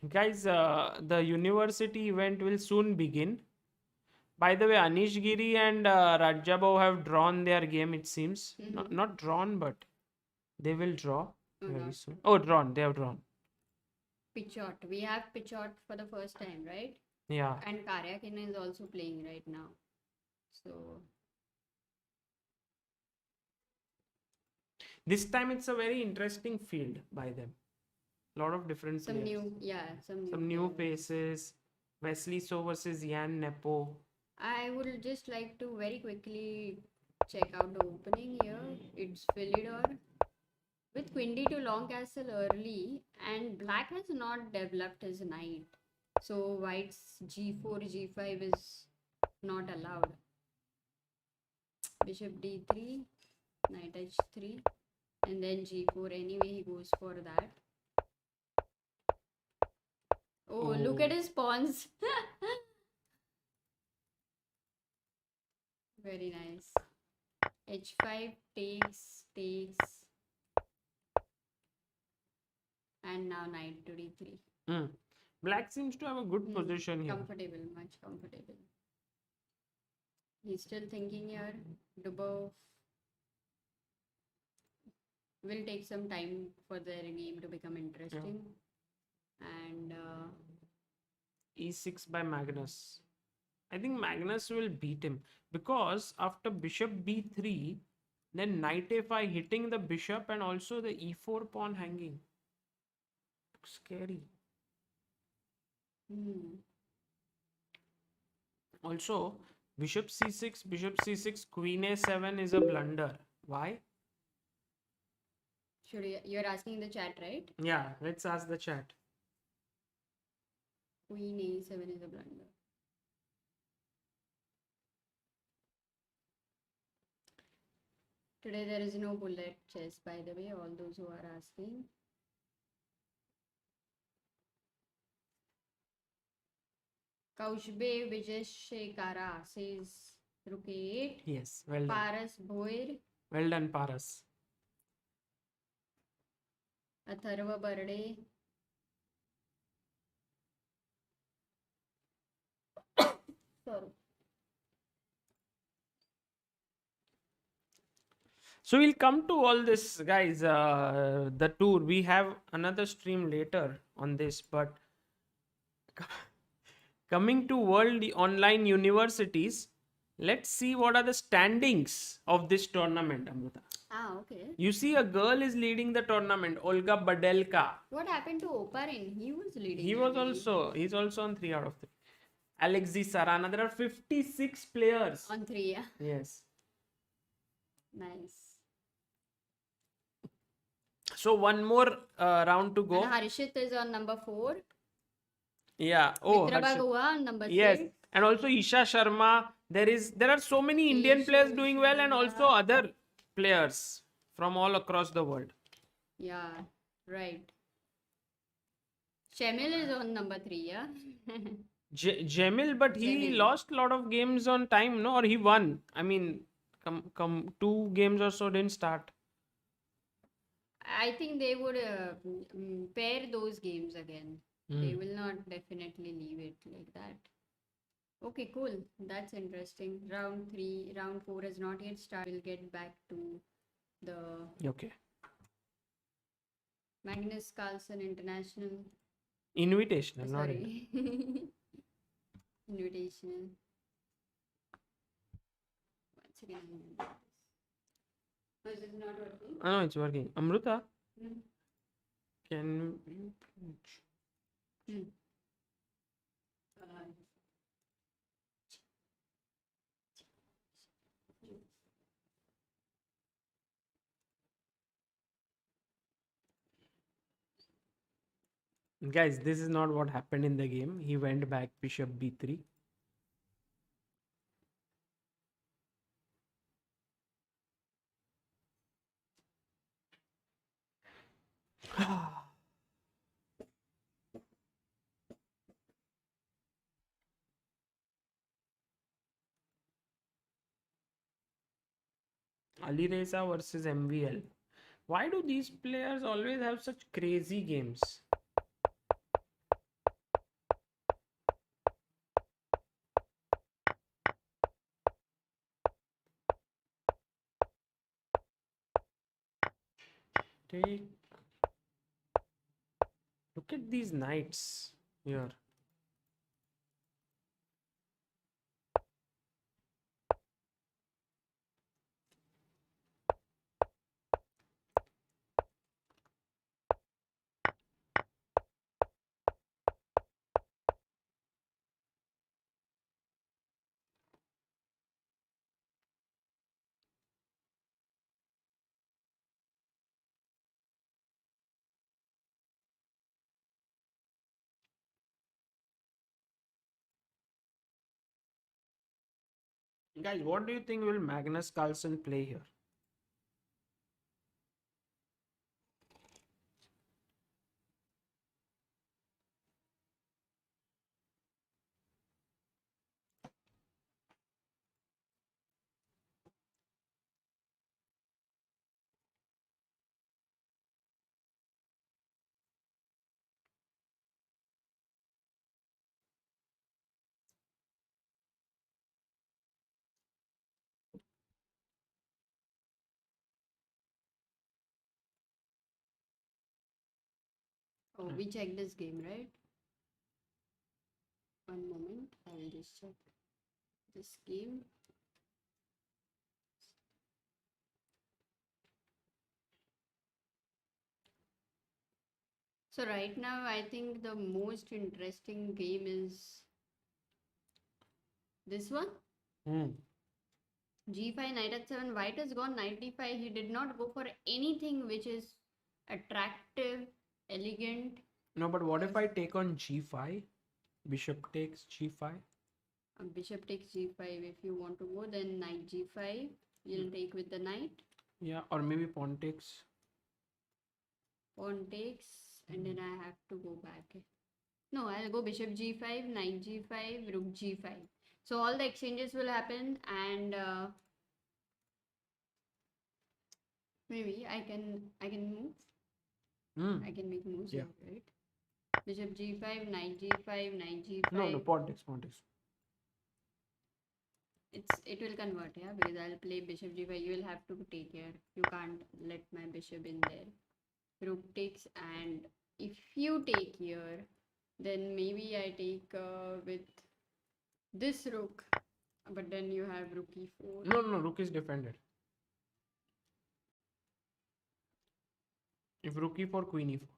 Guys, the university event will soon begin. By the way, Anish Giri and Rajabov have drawn their game, it seems. Not drawn, but they will draw very soon. Oh, drawn. They have drawn. Pichot. We have Pichot for the first time, right? Yeah. And Karyakin is also playing right now. So This time it's a very interesting field by them. A lot of different some players. some new players. faces. Wesley So versus Yan Nepo. I would just like to very quickly check out the opening here. It's Philidor with queen d2 long castle early, and black has not developed his knight. So white's g4, g5 is not allowed. Bishop d3, knight h3, and then g4. Anyway, he goes for that. Oh, look at his pawns. Very nice. h5 takes. And now knight to d3. Black seems to have a good position here. Comfortable, much comfortable. He's still thinking here. Dubov will take some time for their game to become interesting. And E6 by Magnus. I think Magnus will beat him because after bishop b3, then knight a5 hitting the bishop and also the e4 pawn hanging. Looks scary. Also, bishop c6, queen a7 is a blunder. Why? you're asking the chat, right? Yeah, let's ask the chat. Queen a7 is a blunder. Today there is no bullet chess, by the way, all those who are asking. Kaushbe Vijeshekara says Rook 8. Yes, well done. Paras Bhoir. Well done, Paras. Atharva Barde. Sorry. So we'll come to all this, guys. The tour. We have another stream later on this, but coming to World Online Universities, let's see what are the standings of this tournament, Amruta. Okay. You see, a girl is leading the tournament, Olga Badelka. What happened to Oparin? He was leading. He's also on 3 out of 3. Alexei Sarana. There are 56 players. On 3, yeah. Yes. Nice. So one more round to go. And Harshit is on number 4. Yeah. Oh, Mitra Harshit. Bagua on number 6. Yes. And also Isha Sharma. There are so many Indian players doing well, and also other players from all across the world. Yeah, right. Shemil is on number 3, yeah. Jamil, but he Jamil. lost a lot of games on time, no? Or he won. I mean, 2 games or so didn't start. I think they would pair those games again. They will not definitely leave it like that. Okay, cool. That's interesting. Round 4 has not yet started. We'll get back to the Okay. Magnus Carlsen International. Invitational, not it. Sorry. Invitational. Once again, I'm gonna do this. Oh, is it not working? Oh, no, it's working. Amruta, Hmm. can you please? Guys, this is not what happened in the game. He went back bishop b3. Ali Reza versus MVL. Why do these players always have such crazy games? Take. Look at these knights here. Guys, what do you think will Magnus Carlsen play here? Oh, we checked this game, right? One moment, I will just check this game. So right now, I think the most interesting game is this one. G5, knight at 7, white has gone knight d5. He did not go for anything which is attractive, elegant. No, but what if I take on G5? Bishop takes G5. Bishop takes G5. If you want to go, then knight G5. You'll take with the knight. Yeah, or maybe pawn takes. Pawn takes, and then I have to go back. No, I'll go bishop G5, knight G5, rook G5. So all the exchanges will happen, and maybe I can move. I can make moves Yeah. here, right? Bishop G5, knight G5, knight G5. No, pawn takes, pawn takes. It will convert, yeah, because I'll play bishop G5. You will have to take care. You can't let my bishop in there. Rook takes, and if you take here, then maybe I take with this rook, but then you have rook e4. No, rook is defended. If rook e4, queen e4.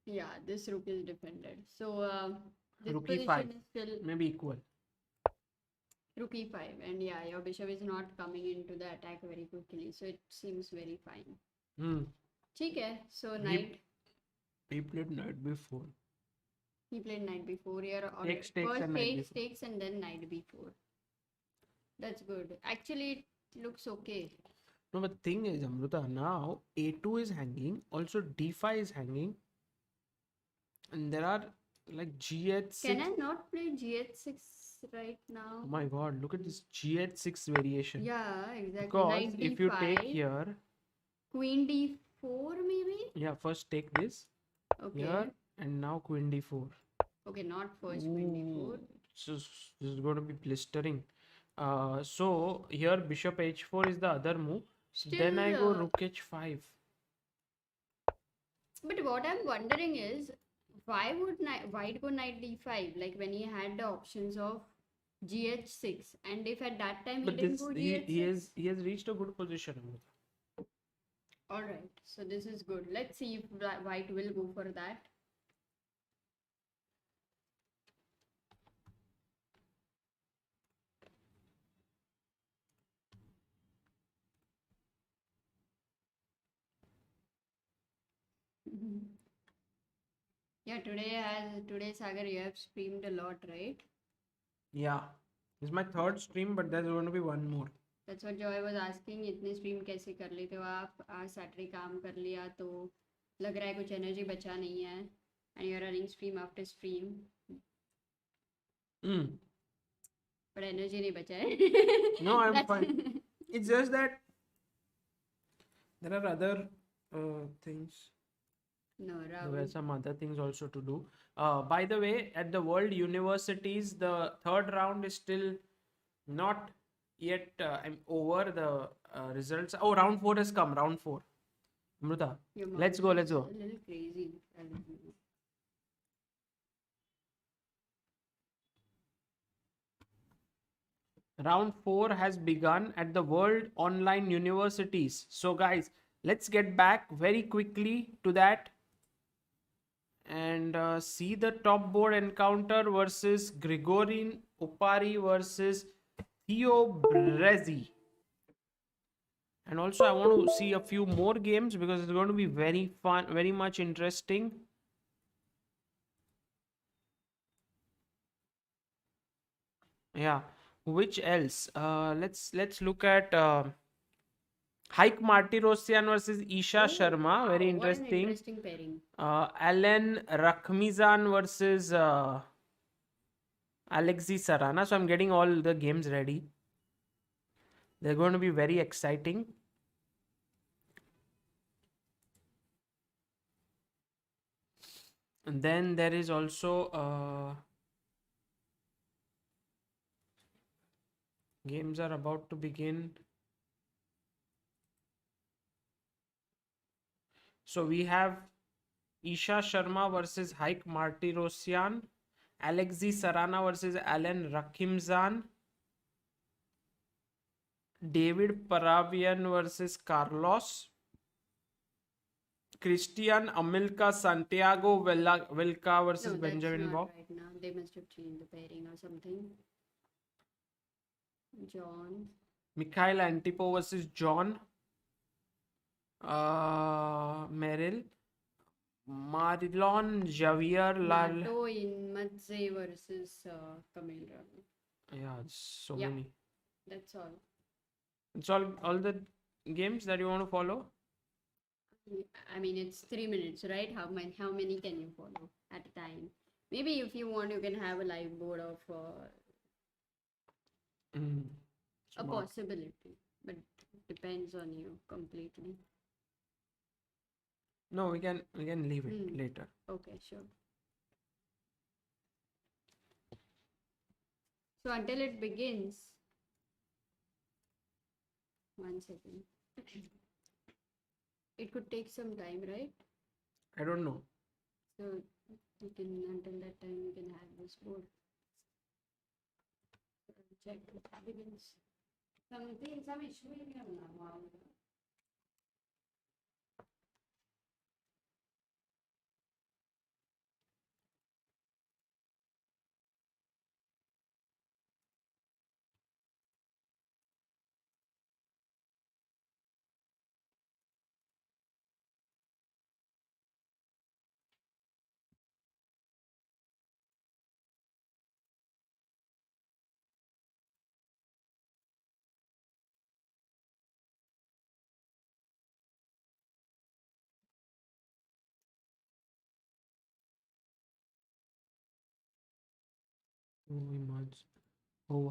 Yeah, this rook is defended. So this Rook position e5. is still Maybe equal. rook e5, and yeah, your bishop is not coming into the attack very quickly, so it seems very fine. ठीक है, so knight. He played knight b4. He played knight b4 here. Or Takes, first and knight takes, b4. takes, and then knight b4. That's good. Actually, it looks okay. No, but thing is, Amruta, now a2 is hanging, also d5 is hanging, and there are like g8 Can 6. I not play g8 6 right now? Oh my god, look at this g8 6 variation. Yeah, exactly. Because Knight if you take d5, here, queen d4 maybe? yeah, first take this Okay. here, and now queen d4. Okay, not first queen d4. This is going to be blistering. So here bishop h4 is the other move. Then I go rook h5. But what I'm wondering is, why would white go knight d5? Like when he had the options of gh6, and if at that time he But didn't this go gh6. he has reached a good position, Amruta. All right, so this is good. Let's see if white will go for that. Yeah, today Sagar, you have streamed a lot, right? Yeah, it's my third stream, but there's going to be one more. That's what Joy was asking. इतने stream कैसे कर लेते हो आप? आज Saturday काम कर लिया तो लग रहा है कुछ energy बचा नहीं है. And you're running stream after stream. But energy नहीं बचा है. No, I'm fine. It's just that There are other things. No, There were round. some other things also to do. By the way, at the World Universities, the third round is still not yet over. The results. Oh, round four has come. Round four. Amruta, Your let's mouse go. is Let's go. a little crazy. I don't know. Round 4 has begun at the World Online Universities. So, guys, let's get back very quickly to that and see the top board encounter versus Grigorin Opari versus Theo Brezzi. And also, I want to see a few more games because it's going to be very fun, very much interesting. Yeah. Which else? Let's look at Haik Martirosyan versus Isha Oh, Sharma. Very wow, what an interesting. interesting pairing. Alan Rakhmizan versus Alexei Sarana. So I'm getting all the games ready. They're going to be very exciting. And then there is also games are about to begin. So we have Isha Sharma versus Haik Martirosyan, Alexei Sarana versus Alan Rakhimzan, David Paravian versus Carlos, Christian Amilca Santiago Vilca versus No, Benjamin that's not Bob. right now. They must have changed the pairing or something. John. Mikhail Antipo versus John Merrill, Marilon Javier Lal. Mato in Matze versus Kamil Ravi. Yeah, so Yeah. many. That's all. It's all the games that you want to follow. I mean, it's 3 minutes, right? How many can you follow at a time? Maybe if you want, you can have a live board of Mm, a smart. possibility, but depends on you completely. No, we can leave it later. Okay, sure. So until it begins, 1 second. It could take some time, right? I don't know. So we can, until that time, we can have this board. Check if it begins. Some issue will be on now.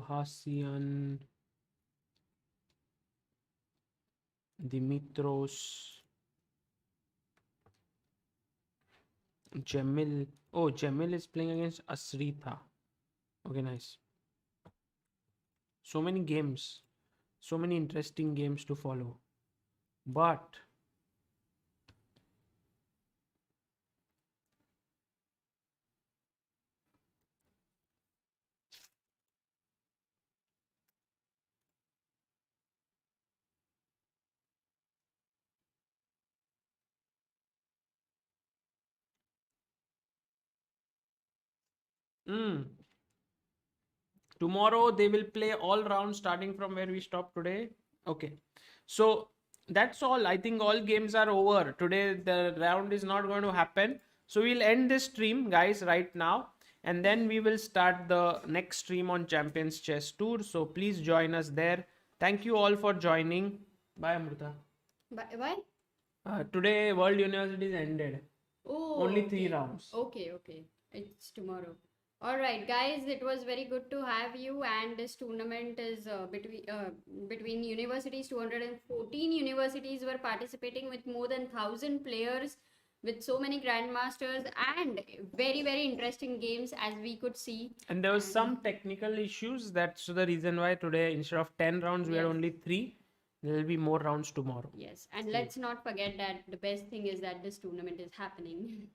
Hasian, Dimitros, Jamil. Oh, Jamil is playing against Asrita. Okay, nice. So many games, so many interesting games to follow. But tomorrow they will play all rounds starting from where we stopped today. Okay, so that's all. I think all games are over today. The round is not going to happen, so we'll end this stream, guys, right now, and then we will start the next stream on Champions Chess Tour. So please join us there. Thank you all for joining. Bye, Amruta. Why? Today World Universities ended. Oh, Only 3 okay. rounds. Okay. It's tomorrow. All right, guys, it was very good to have you. And this tournament is between universities. 214 universities were participating with more than 1,000 players, with so many grandmasters and very, very interesting games as we could see. And there was some technical issues. That's the reason why today, instead of 10 rounds, we had Yes. only 3. There will be more rounds tomorrow. Yes, and let's not forget that the best thing is that this tournament is happening.